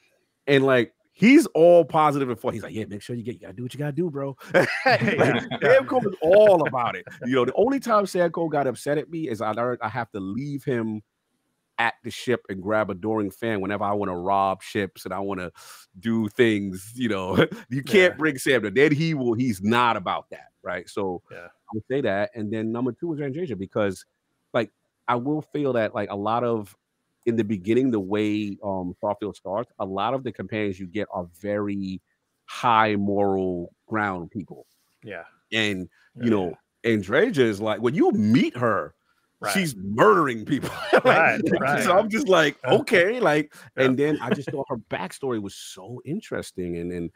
and like he's all positive and fun. He's like, yeah, make sure you gotta do what you gotta do, bro. Sam Cole is all about it. You know, the only time Sam Cole got upset at me is I learned I have to leave him at the ship and grab a Doring fan whenever I want to rob ships and I want to do things. You know, you can't bring Sam to. Then he's not about that, right? So I would say that. And then number 2 is Andrasia, because like I will feel that like a lot of in the beginning, the way Starfield starts, a lot of the companions you get are very high moral ground people. Yeah. And you know, Andrasia is like, when you meet her, she's murdering people. So I'm just like, okay, like, and then I just thought her backstory was so interesting, and then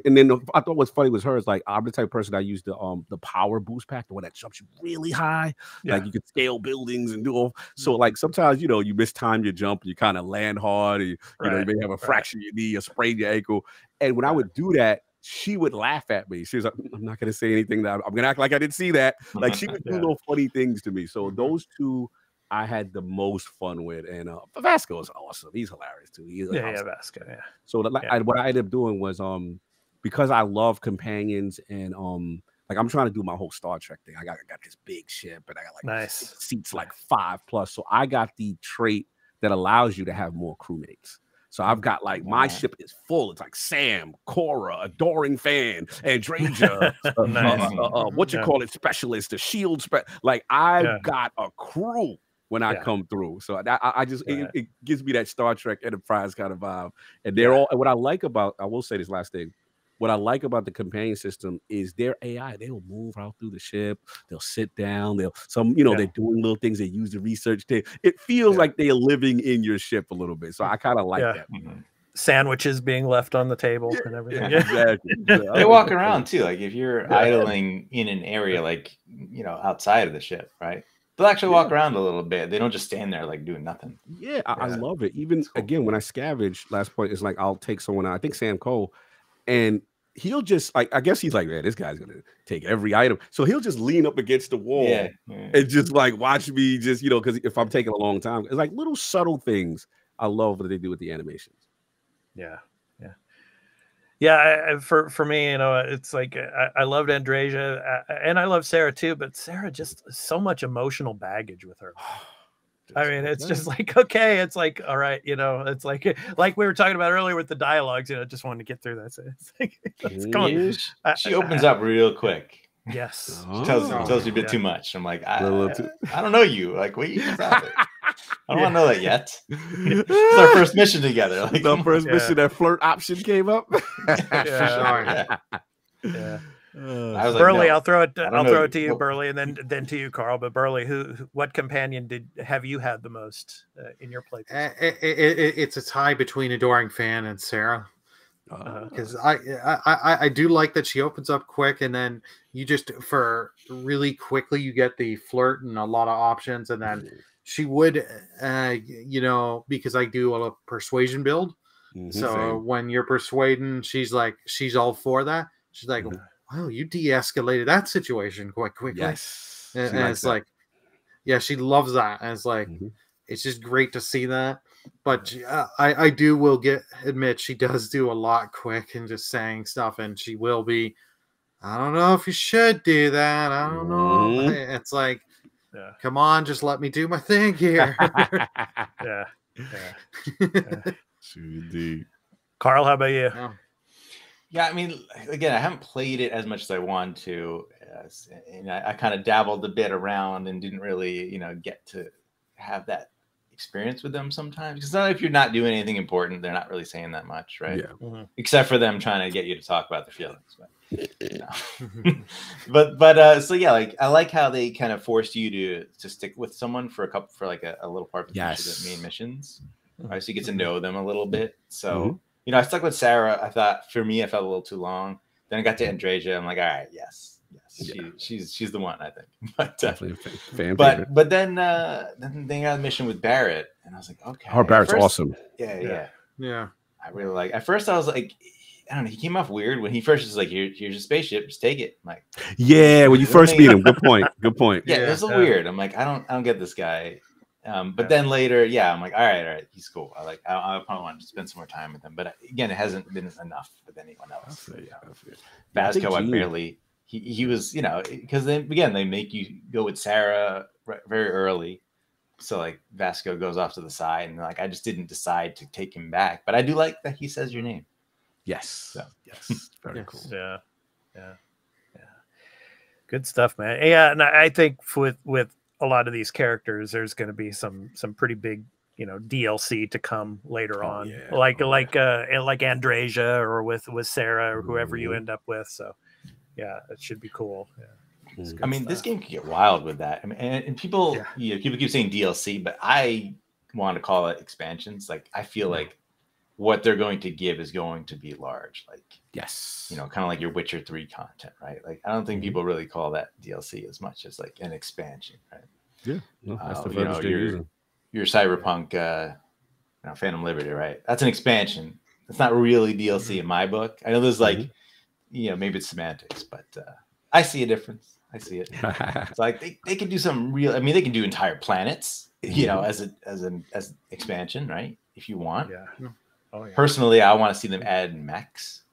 and then I thought what's funny was her is like, I'm the type of person I use the power boost pack, the one that jumps you really high, like you could scale buildings and do all. So like sometimes, you know, you mistime your jump, you kind of land hard, and, you know, you may have a fracture your knee or sprain your ankle, and when I would do that, she would laugh at me. She was like, I'm not going to say anything. I'm going to act like I didn't see that. Like she would do little funny things to me. So those two I had the most fun with. And Vasco is awesome. He's hilarious too. He's awesome. Vasco. Yeah. So what I ended up doing was because I love companions and like I'm trying to do my whole Star Trek thing. I got this big ship and I got like seats like 5+. So I got the trait that allows you to have more crewmates. So I've got like my ship is full. It's like Sam, Cora, Adoring Fan, Andraja, what you call it, specialist, a shield like I've got a crew when I come through. So I just it gives me that Star Trek Enterprise kind of vibe. And they're all, and what I like about, I will say this last thing. What I like about the companion system is their AI. They will move out through the ship. They'll sit down. They're doing little things. They use the research. It feels like they're living in your ship a little bit. So I kind of like that. Sandwiches being left on the table and everything. Exactly. They walk around too. Like if you're idling in an area, like, you know, outside of the ship, right? They'll actually walk around a little bit. They don't just stand there like doing nothing. Yeah, I love it. Even again, when I scavenge, last point is like I'll take someone out. I think Sam Cole. And he'll just like, I guess he's like, man, this guy's gonna take every item. So he'll just lean up against the wall and just like watch me just, you know, because if I'm taking a long time, it's like little subtle things I love what they do with the animations. For me, you know, it's like I loved Andrasia and I love Sarah too, but Sarah just so much emotional baggage with her. I mean, it's just like, okay, it's like, all right, you know, it's like we were talking about earlier with the dialogues, you know, just wanted to get through that. So it's like, it's going. She opens up real quick. Yes. She tells you a bit too much. I'm like, I don't know you. Like, wait, stop it. I don't want to know that yet. It's our first mission together. Like the first mission, that flirt option came up. Burley, no. I'll throw it to you, Burley, and then to you, Carl. But Burley, what companion have you had the most in your playthrough? It's a tie between Adoring Fan and Sarah, because I do like that she opens up quick, and then you just for really quickly you get the flirt and a lot of options, and then she would, you know, because I do a persuasion build. So Same. when you're persuading, she's all for that. She's like, wow, you de-escalated that situation quite quickly. Yes. And it's like, yeah, she loves that. And it's like, it's just great to see that. But I will admit she does do a lot quick and just saying stuff, and she will be, I don't know if you should do that. I don't know. It's like, come on, just let me do my thing here. Yeah. Indeed. Carl, how about you? Yeah, I mean, again, I haven't played it as much as I wanted to. And I kind of dabbled a bit around and didn't really, you know, get to have that experience with them sometimes. Because not if you're not doing anything important, they're not really saying that much, right? Yeah. Except for them trying to get you to talk about their feelings. But so yeah, like I like how they kind of forced you to stick with someone for like a little part of the main missions. Right, so you get to know them a little bit. So you know, I stuck with Sarah. I thought for me, I felt a little too long. Then I got to Andreja. I'm like, all right, yes, she's the one, I think. But definitely a fan favorite. But then they got a mission with Barrett, and I was like, okay, Barrett's awesome. Yeah. I really like. At first, I was like, I don't know. He came off weird when he first was like, here's your spaceship, just take it. I'm like, yeah, when you first meet him, good point. Yeah, it was a little weird. I'm like, I don't get this guy. But then later, I'm like, all right, he's cool. I probably want to spend some more time with him. But again, it hasn't been enough with anyone else. Vasco, I barely. He was, you know, because then again, they make you go with Sarah very early. So like Vasco goes off to the side, and like I just didn't decide to take him back. But I do like that he says your name. Yes. So yes, very cool. Yeah. Good stuff, man. Yeah, and I think with a lot of these characters, there's going to be some pretty big, you know, DLC to come later on, like Andreja or with Sarah or whoever you end up with. So, yeah, it should be cool. Yeah, I mean, this game could get wild with that. I mean, and people, people keep saying DLC, but I want to call it expansions. Like, I feel like what they're going to give is going to be large. Like, yes, you know, kind of like your Witcher 3 content, right? Like, I don't think people really call that DLC as much as like an expansion, right? Yeah, no, that's the verbiage they're using. Your Cyberpunk, Phantom Liberty, right? That's an expansion. It's not really DLC in my book. I know there's like, you know, maybe it's semantics, but I see a difference. I see it. It's like they can do some real. I mean, they can do entire planets, you know, as an expansion, right? If you want. Yeah. Oh, yeah. Personally, I want to see them add mechs.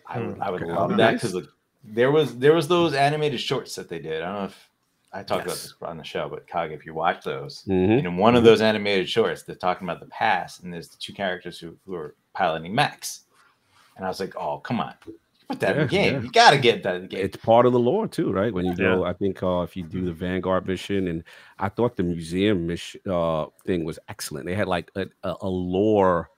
I would love that because there was those animated shorts that they did. I don't know if I talked about this on the show, but Kage, if you watch those, in one of those animated shorts, they're talking about the past, and there's the two characters who are piloting mechs, and I was like, oh, come on. Put that in the game. You got to get that in the game. It's part of the lore too, right? When you go, I think if you do the Vanguard mission, and I thought the museum mission thing was excellent. They had like a lore,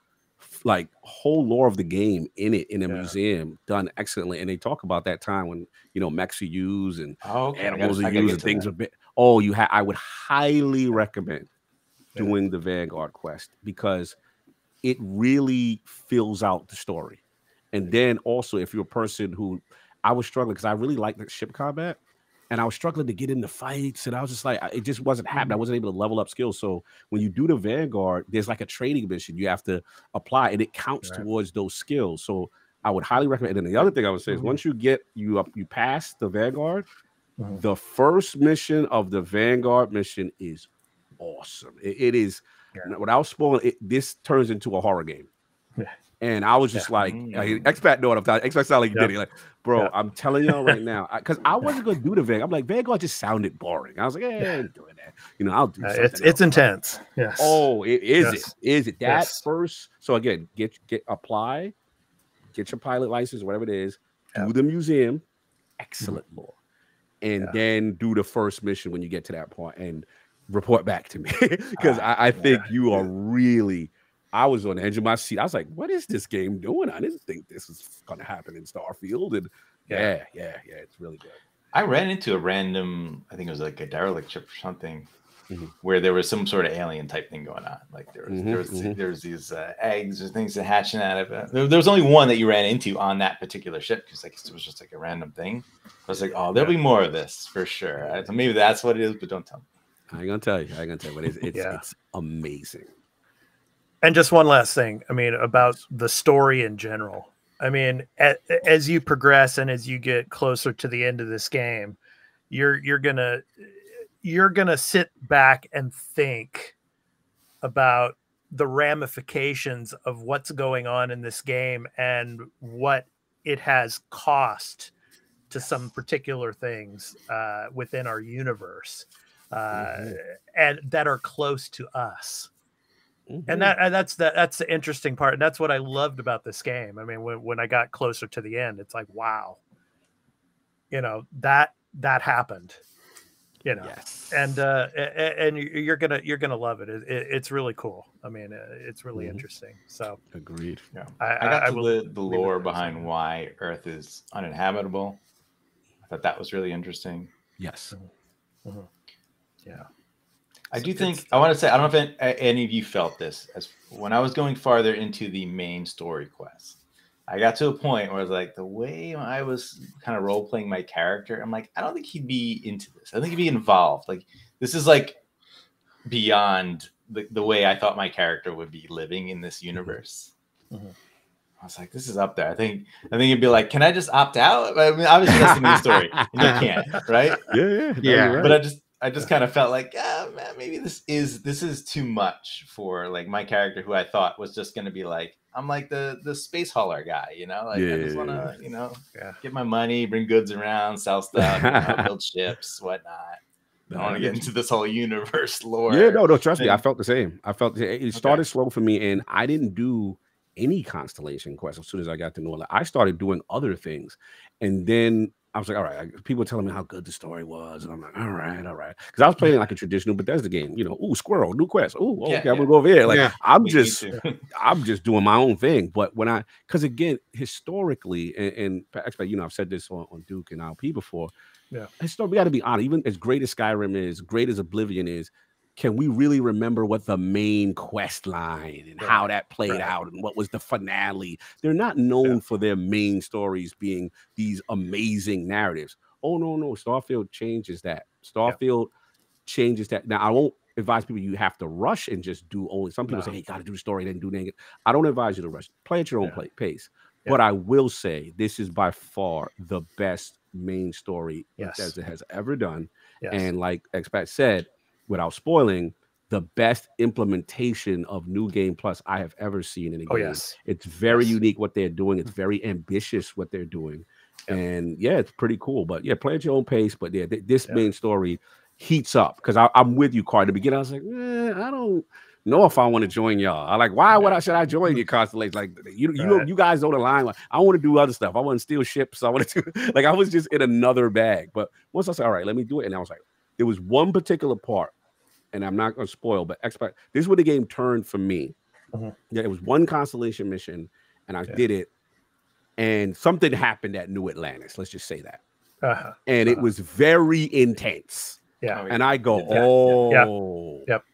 like whole lore of the game in the museum done excellently. And they talk about that time when, you know, mechs are used and animals are used and things are bit. Oh, I would highly recommend doing the Vanguard quest because it really fills out the story. And then also, if you're a person who, I was struggling because I really like the ship combat, and I was struggling to get into fights, and I was just like, it just wasn't happening. I wasn't able to level up skills. So when you do the Vanguard, there's like a training mission you have to apply, and it counts towards those skills. So I would highly recommend. And then the other thing I would say is once you get you pass the Vanguard, the first mission of the Vanguard mission is awesome. It is without spoiling. This turns into a horror game. And I was just like, Expat know what I'm talking. Expat sound like you did it. Like, bro, I'm telling y'all right now, because I wasn't gonna do the Vanguard. I'm like, Vanguard just sounded boring. I was like, I ain't doing that. You know, I'll do something. It's intense. Yes. Oh, it is. Is it that first? So again, apply, get your pilot license, whatever it is. Do the museum, excellent lore, and then do the first mission when you get to that point and report back to me because I think you are really. I was on the edge of my seat. I was like, what is this game doing? I didn't think this was going to happen in Starfield. And it's really good. I ran into a random, I think it was like a derelict ship or something, where there was some sort of alien type thing going on. Like there was these eggs or things that hatching out of it. There was only one that you ran into on that particular ship because like it was just like a random thing. I was like, oh, there'll be more of this for sure. So maybe that's what it is, but don't tell me. I ain't gonna tell you. But it's amazing. And just one last thing. I mean, about the story in general. I mean, as you progress and as you get closer to the end of this game, you're gonna sit back and think about the ramifications of what's going on in this game and what it has cost to some particular things within our universe and that are close to us. And that's the interesting part. And that's what I loved about this game. I mean, when I got closer to the end, it's like, wow, that happened, Yes. and you're gonna love it. It's really cool. I mean, it's really interesting. So agreed. Yeah, I got the lore behind why Earth is uninhabitable. I thought that was really interesting. Yes. Yeah. I do think I want to say, I don't know if any of you felt this as when I was going farther into the main story quest. I got to a point where I was like, the way I was kind of role playing my character, I'm like, I don't think he'd be into this. I think he'd be involved. Like, this is like beyond the way I thought my character would be living in this universe. I was like, this is up there. I think it'd be like, can I just opt out? I mean, obviously that's the main story, and you can't, right? Yeah. Right. But I just kind of felt like, man, maybe this is too much for like my character, who I thought was just going to be like, I'm like the space hauler guy, like I just want to, get my money, bring goods around, sell stuff, build ships, whatnot. I don't want to get into this whole universe lore. Yeah, no, trust me, I felt the same. It started slow for me, and I didn't do any constellation quests as soon as I got to New Orleans. I started doing other things, and then I was like, all right. People were telling me how good the story was, and I'm like, all right. Because I was playing like a traditional Bethesda game, ooh, squirrel, new quest. Ooh, okay, I'm gonna go over here. Like I'm just doing my own thing. But because again, historically, and I've said this on Duke and LP before. Yeah, historically, we got to be honest. Even as great as Skyrim is, great as Oblivion is, can we really remember what the main quest line and how that played out and what was the finale? They're not known for their main stories being these amazing narratives. Oh, no. Starfield changes that. Starfield changes that. Now, I won't advise people you have to rush and just do only. Some people say, hey, got to do the story, then do anything. I don't advise you to rush. Play at your own pace. Yeah. But I will say this is by far the best main story Bethesda has ever done. Yes. And like Expat said, without spoiling, the best implementation of New Game Plus I have ever seen in a game. Yes. It's very unique what they're doing. It's very ambitious what they're doing. Yep. And it's pretty cool. But play at your own pace. But this main story heats up. Because I'm with you, Carl. At the beginning, I was like, I don't know if I want to join y'all. I like, why should I join your constellation? Like, you guys don't align. Like, I want to do other stuff. I want to steal ships. I want to do, like, I was just in another bag. But once I said, all right, let me do it. And I was like, there was one particular part, and I'm not going to spoil, but this is where the game turned for me. Yeah, it was one constellation mission, and I did it, and something happened at New Atlantis. Let's just say that. And it was very intense. Yeah. And I go, Yep.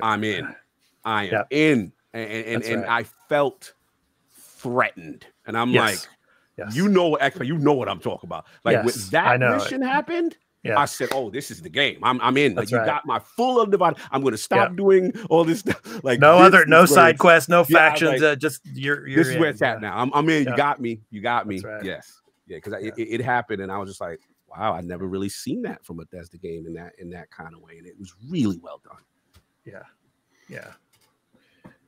I'm in. I am in. And I felt threatened. And I'm like, you know what I'm talking about. Like when that mission happened, I said, "Oh, this is the game. I'm in. Like, you got my full undivided. I'm going to stop doing all this stuff. Like no side quests, no factions. Like, just you're. This is where it's at now. I'm in. You got me. Right. Yes, because it happened, and I was just like, wow, I never really seen that from a Bethesda game in that kind of way, and it was really well done.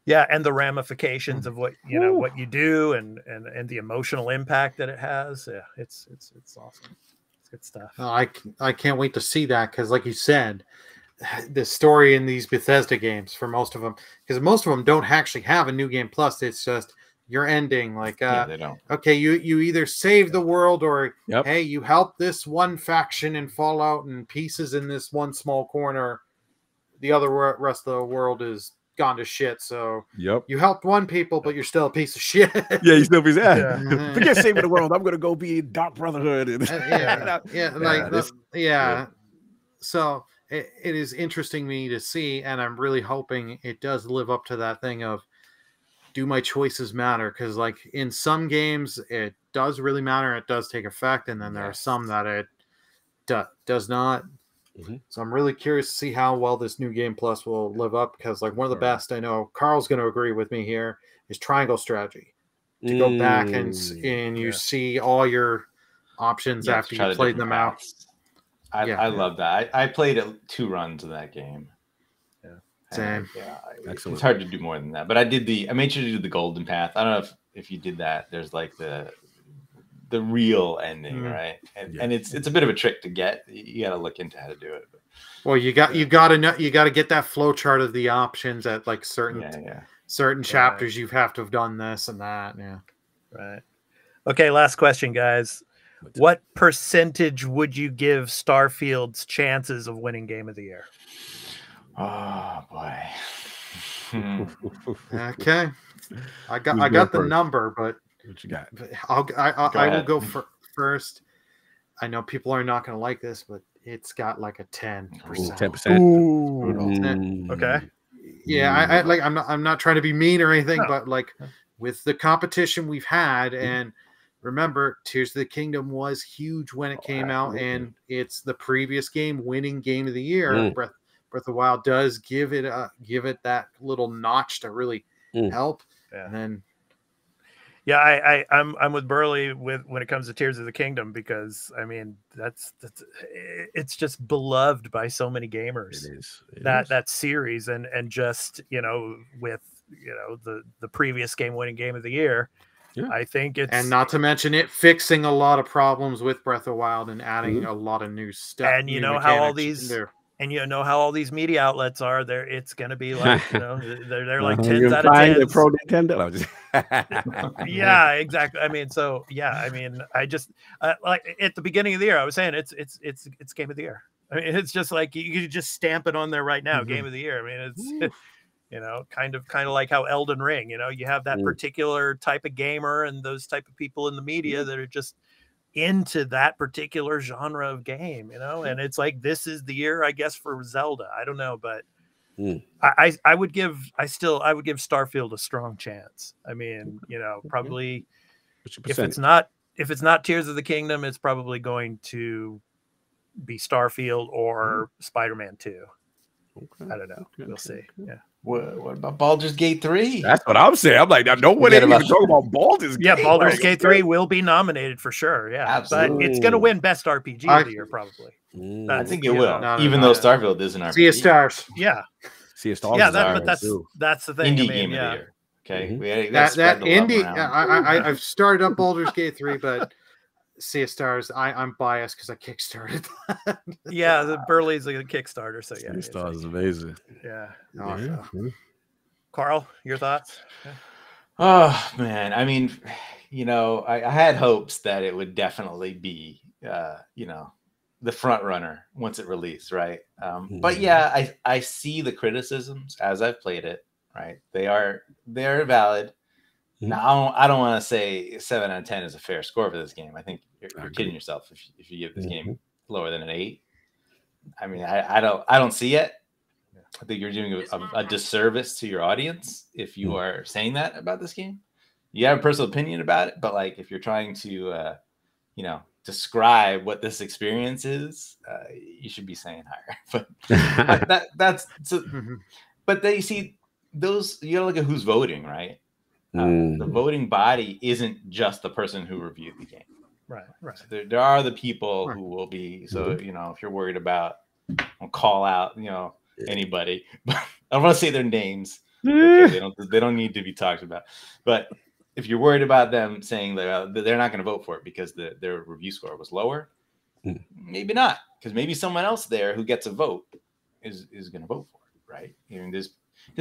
Yeah, and the ramifications of what what you do, and the emotional impact that it has. Yeah, it's awesome. Good stuff. I can't wait to see that, because like you said, the story in these Bethesda games, for most of them, because most of them don't actually have a New Game Plus. It's just your ending. Like, they don't. Okay, you either save the world, or hey, you help this one faction and fall out in pieces in this one small corner. The other rest of the world is gone to shit. So you helped one people, but you're still a piece of shit. You're still a piece of shit. Forget saving the world. I'm gonna go be in Dark Brotherhood. So it is interesting me to see, and I'm really hoping it does live up to that thing of, do my choices matter? Because like in some games it does really matter. It does take effect, and then there are some that it does not. So I'm really curious to see how well this new game plus will live up, because like one of the best, I know Carl's going to agree with me here, is triangle strategy. To go back and you see all your options after you played them out. I love that. I played 2 runs of that game. Yeah, same. It's hard to do more than that. But I made sure to do the golden path. I don't know if you did that. There's like the real ending, right? And it's a bit of a trick to get. You got to look into how to do it. But, well, you got to get that flow chart of the options at like certain chapters. You have to have done this and that. Yeah. Right. Okay. Last question, guys. What percentage would you give Starfield's chances of winning Game of the Year? Oh boy. Okay. I got the number, but what you got? I will go first. I know people are not going to like this, but it's got like a 10%. 10%. Okay. Yeah, I'm not trying to be mean or anything, but like with the competition we've had, and remember, Tears of the Kingdom was huge when it came out, and it's the previous game winning Game of the Year. Breath of the Wild does give it that little notch to really help. Yeah. And then I'm with Burley when it comes to Tears of the Kingdom, because I mean it's just beloved by so many gamers. It is. That series, and just with the previous game-winning Game of the Year. Yeah. I think it's, and not to mention it fixing a lot of problems with Breath of the Wild and adding a lot of new stuff. And how all these media outlets are there. It's going to be like they're like 10s out of 10s. Pro Nintendo. Yeah, exactly. I mean, I just like at the beginning of the year, I was saying it's Game of the Year. I mean, it's just like you could just stamp it on there right now, Game of the Year. I mean, it's. Kind of like how Elden Ring, you have that particular type of gamer and those type of people in the media that are just into that particular genre of game, and it's like, this is the year, I guess, for Zelda. I don't know, but I would give Starfield a strong chance. I mean, probably if it's not Tears of the Kingdom, it's probably going to be Starfield or Spider-Man 2. I don't know. We'll see. Yeah. What about Baldur's Gate 3? That's what I'm saying. I'm like, no one ain't even talking about Baldur's Gate. Yeah, Baldur's Gate 3 will be nominated for sure. Yeah, absolutely. But it's going to win Best RPG of the year, probably. I think it will, even though Starfield is an RPG. Sea of Stars. Yeah. Sea of Stars. Yeah, that's the thing. Indie game of the year. Okay, that indie. I've started up Baldur's Gate 3, but Sea of Stars, I'm biased because I kickstarted that. Yeah, the Burley's like a Kickstarter, so yeah. Sea of Stars is amazing. Yeah. Carl, your thoughts? Oh man, I mean, I had hopes that it would definitely be, the front runner once it released, right? But yeah, I see the criticisms as I've played it, right? They're valid. Now, I don't want to say 7 out of 10 is a fair score for this game. I think you're kidding yourself if you give this game lower than an 8. I mean, I don't see it. I think you're doing a disservice to your audience if you are saying that about this game. You have a personal opinion about it, but like if you're trying to, describe what this experience is, you should be saying higher. But that's so. But they see those. You gotta look at who's voting, right? The voting body isn't just the person who reviewed the game. Right. So there are the people who will be. So if you're worried about, I'll call out, anybody, but I don't want to say their names. Okay, they don't need to be talked about. But if you're worried about them saying that they're not going to vote for it because their review score was lower, maybe not, because maybe someone else there who gets a vote is going to vote for it, right? Because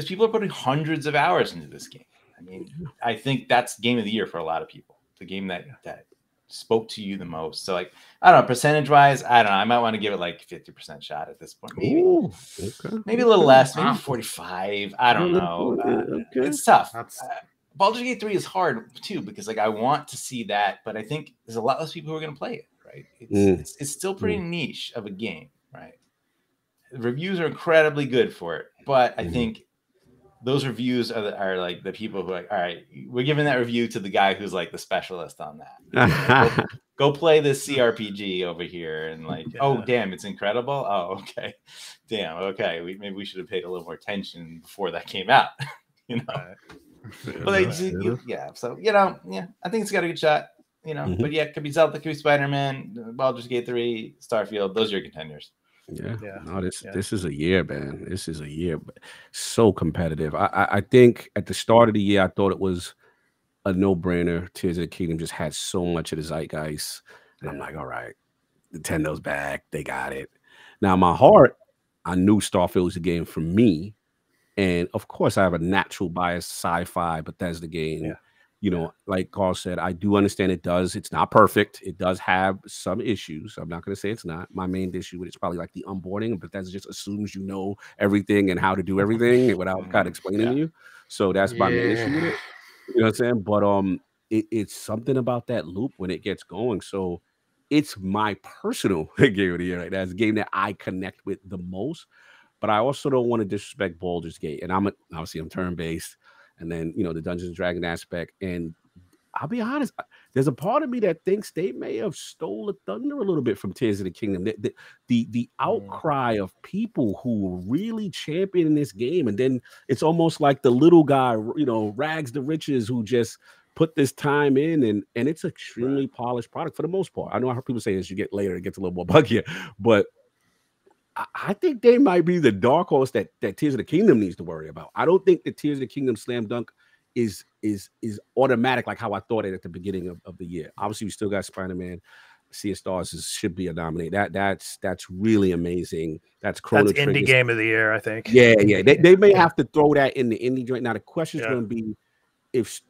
people are putting hundreds of hours into this game. I mean, I think that's game of the year for a lot of people. The game that spoke to you the most. So like, I don't know, percentage wise, I don't know. I might want to give it like 50% shot at this point. Maybe, maybe a little less, maybe 45. I don't know. It's tough. Baldur's Gate 3 is hard too, because like I want to see that, but I think there's a lot less people who are going to play it, right? It's still pretty niche of a game, right? The reviews are incredibly good for it, but I think those reviews are like the people who are like, all right, we're giving that review to the guy who's like the specialist on that. Go play this CRPG over here, and like, oh damn, it's incredible. Oh, okay, damn, okay. Maybe we should have paid a little more attention before that came out, you know. But so I think it's got a good shot, you know. But yeah, it could be Zelda, it could be Spider-Man, Baldur's Gate 3, Starfield. Those are your contenders. No, this is a year, man. This is a year, so competitive. I think at the start of the year, I thought it was a no-brainer. Tears of the Kingdom just had so much of the zeitgeist, and I'm like, all right, Nintendo's back. They got it. Now, in my heart, I knew Starfield was a game for me, and of course, I have a natural bias, sci-fi, Bethesda game. You know, like Carl said, I do understand it's not perfect. It does have some issues. I'm not going to say it's not. My main issue with it's probably like the onboarding, but that just assumes you know everything and how to do everything without kind of explaining to you. So that's my main issue with it. You know what I'm saying? But it's something about that loop when it gets going. So it's my personal game of the year. Right? That's a game that I connect with the most. But I also don't want to disrespect Baldur's Gate. And I'm turn-based. And then, you know, the Dungeons and Dragons aspect. And I'll be honest, there's a part of me that thinks they may have stole the thunder a little bit from Tears of the Kingdom. The outcry of people who were really championing this game. And then it's almost like the little guy, you know, rags to riches who just put this time in. And it's extremely polished product for the most part. I know I heard people say as you get later, it gets a little more buggier. But I think they might be the dark horse that Tears of the Kingdom needs to worry about. I don't think the Tears of the Kingdom slam dunk is automatic like how I thought it at the beginning of the year. Obviously, we still got Spider-Man. Sea of Stars should be a nominee. That's really amazing. That's Chrono Trigger. Indie game of the year, I think. Yeah. They may have to throw that in the indie joint. Now the question is going to be if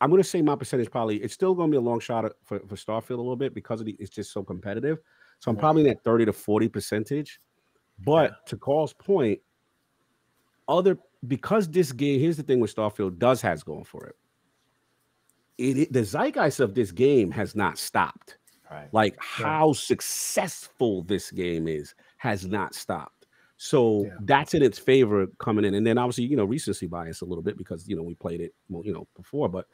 I'm going to say my percentage probably it's still going to be a long shot for Starfield a little bit because it's just so competitive. So I'm probably in that 30 to 40%. But to Carl's point, because this game, here's the thing with Starfield has going for it. The zeitgeist of this game has not stopped. Right. Like how successful this game has not stopped. So that's in its favor coming in. And then obviously, you know, recency bias a little bit because you know we played it, you know, before. But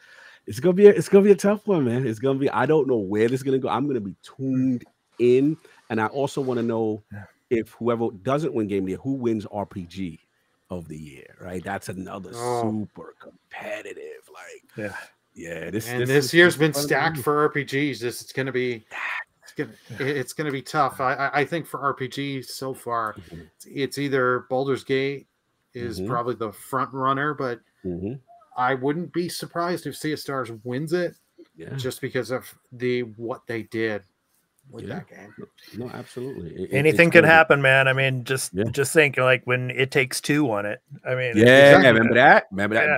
it's gonna be a tough one, man. It's gonna be. I don't know where this is gonna go. I'm gonna be tuned in, and I also want to know. If whoever doesn't win game of the year, who wins RPG of the year, right? That's another super competitive. Like, this year's been stacked for RPGs. It's gonna be tough. I think for RPGs so far, it's either Baldur's Gate is probably the front runner, but I wouldn't be surprised if Sea of Stars wins it, just because of what they did. With that game. No, absolutely. Anything can happen, man. I mean, just think like when It Takes Two won it. I mean, remember that?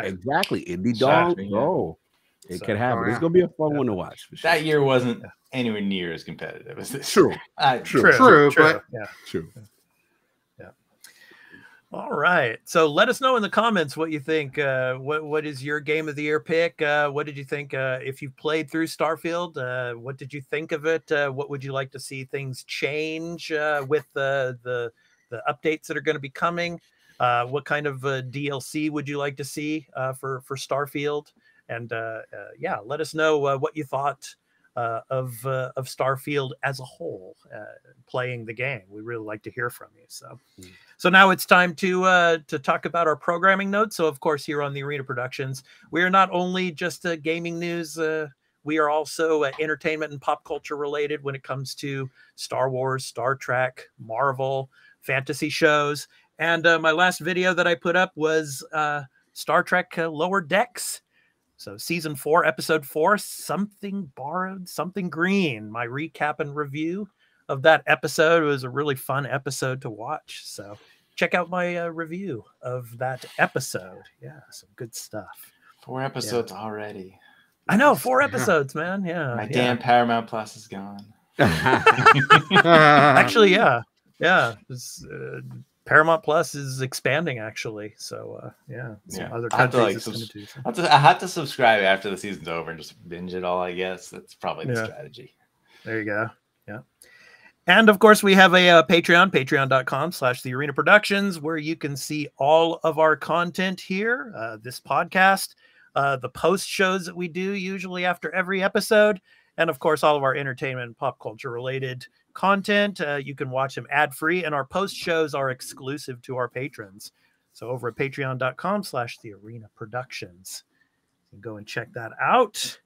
Exactly. Indie dog, bro. It could happen. It's gonna be a fun one to watch. For sure. That year wasn't anywhere near as competitive as this. True. True. All right. So let us know in the comments what you think. What is your game of the year pick? What did you think? If you've played through Starfield, what did you think of it? What would you like to see things change with the updates that are going to be coming? What kind of DLC would you like to see for Starfield? And let us know what you thought of Starfield as a whole, playing the game. We really like to hear from you. So now it's time to talk about our programming notes. So of course, here on the Arena Productions, we are not only just gaming news. We are also entertainment and pop culture related when it comes to Star Wars, Star Trek, Marvel, fantasy shows. And my last video that I put up was Star Trek Lower Decks. So season 4, episode 4, Something Borrowed, Something Green. My recap and review of that episode. It was a really fun episode to watch. So check out my review of that episode. Yeah, some good stuff. 4 episodes already. I know, 4 episodes, man. Yeah. My damn Paramount Plus is gone. Actually, yeah. Paramount Plus is expanding, actually. So, other countries I have to subscribe after the season's over and just binge it all, I guess. That's probably the strategy. There you go. Yeah. And of course, we have a Patreon, patreon.com/TheArenaProductions, Productions, where you can see all of our content here, this podcast, the post shows that we do usually after every episode, and of course, all of our entertainment and pop culture related content. You can watch them ad free, and our post shows are exclusive to our patrons. So over at patreon.com/TheArenaProductions, Productions, you can go and check that out.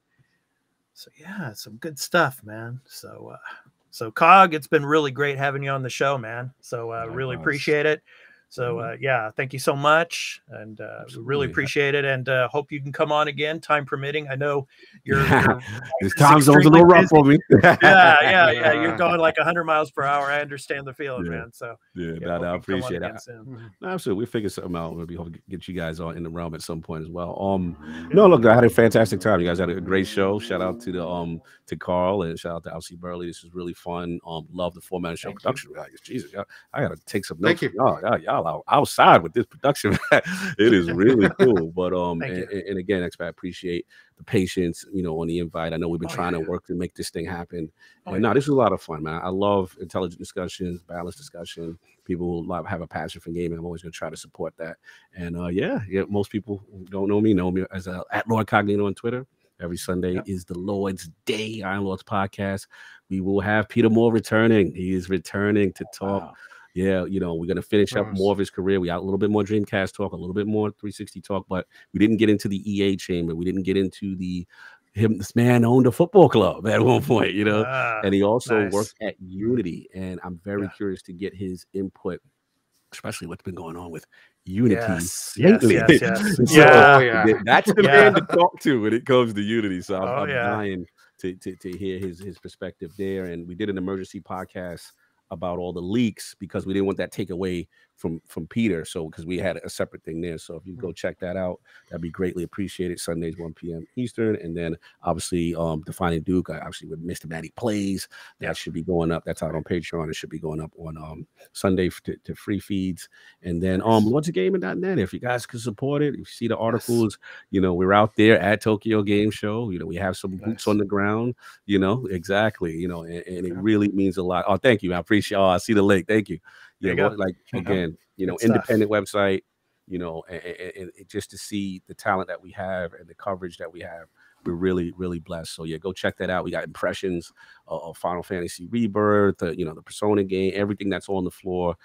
So yeah, some good stuff, man. So Cog, it's been really great having you on the show, man. So really appreciate it. So yeah, thank you so much, and we really appreciate it, and hope you can come on again, time permitting. I know your this time zone's a little rough for me. yeah. You're going like 100 miles per hour. I understand the feeling, man. So I appreciate it. Absolutely, we figured something out. We'll be hoping to get you guys on in the realm at some point as well. No, look, I had a fantastic time. You guys had a great show. Shout out to to Carl, and shout out to Alcy Burley. This was really fun. Love the format of show production. Jesus, I gotta take some notes. Y'all outside with this production. It is really cool. But and again, Expat, appreciate the patience, on the invite. I know we've been trying to work to make this thing happen. This was a lot of fun, man. I love intelligent discussions, balanced discussion. People who have a passion for gaming. I'm always going to try to support that. And most people who don't know me as at Lord Cognito on Twitter. Every Sunday is the Lord's Day, Iron Lords podcast. We will have Peter Moore returning. He is returning to talk. Wow. Yeah, we're going to finish up more of his career. We got a little bit more Dreamcast talk, a little bit more 360 talk, but we didn't get into the EA chamber. We didn't get into this man owned a football club at one point, and he also worked at Unity. And I'm very curious to get his input, especially what's been going on with Unity lately. That's the man to talk to when it comes to Unity. So I'm dying to hear his perspective there. And we did an emergency podcast about all the leaks because we didn't want that take away from Peter. So because we had a separate thing there. So if you go check that out, that'd be greatly appreciated. Sundays 1 p.m. Eastern. And then obviously Defining Duke, obviously with Mr. Matty Plays, that should be going up. That's out on Patreon. It should be going up on Sunday to free feeds. And then LordsOfGaming.net. If you guys can support it, if you see the articles, we're out there at Tokyo Game Show. We have some boots on the ground, exactly, and it really means a lot. Oh, thank you. I appreciate I see the link. Thank you. Again, independent website, and just to see the talent that we have and the coverage that we have, we're really, really blessed. So go check that out. We got impressions of Final Fantasy Rebirth, the Persona game, everything that's on the floor.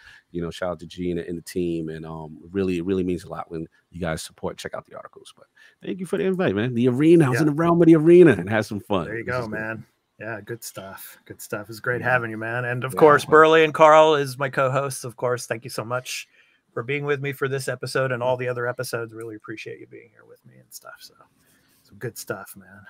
Shout out to Gina and the team, and really, it really means a lot when you guys support. Check out the articles. But thank you for the invite, man. The arena, I was in the realm of the arena and had some fun. There you go, man. Yeah, good stuff. Good stuff. It's great having you, man. And of course, Burley and Carl is my co-hosts. Of course, thank you so much for being with me for this episode and all the other episodes. Really appreciate you being here with me and stuff. So some good stuff, man.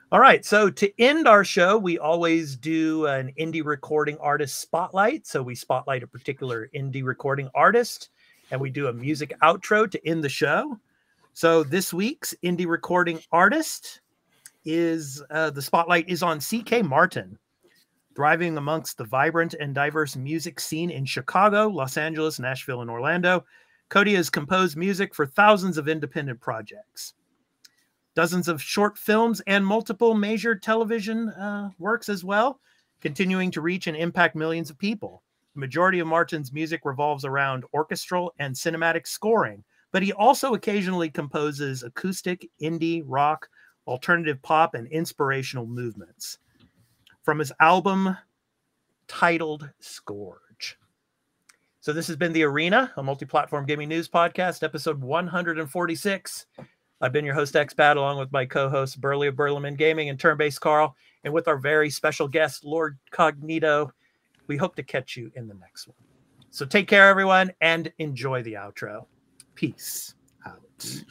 All right. So to end our show, we always do an indie recording artist spotlight. So we spotlight a particular indie recording artist, and we do a music outro to end the show. So this week's indie recording artist is the spotlight is on C.K. Martin, thriving amongst the vibrant and diverse music scene in Chicago, Los Angeles, Nashville, and Orlando. Cody has composed music for thousands of independent projects, dozens of short films, and multiple major television works as well, continuing to reach and impact millions of people. The majority of Martin's music revolves around orchestral and cinematic scoring, but he also occasionally composes acoustic, indie, rock, alternative pop, and inspirational movements. From his album titled Scourge. So this has been The Arena, a multi-platform gaming news podcast, episode 146. I've been your host, Expat, along with my co-host, Burley of Burleman Gaming and Turn-Based Carl, and with our very special guest, Lord Cognito. We hope to catch you in the next one. So take care, everyone, and enjoy the outro. Peace out.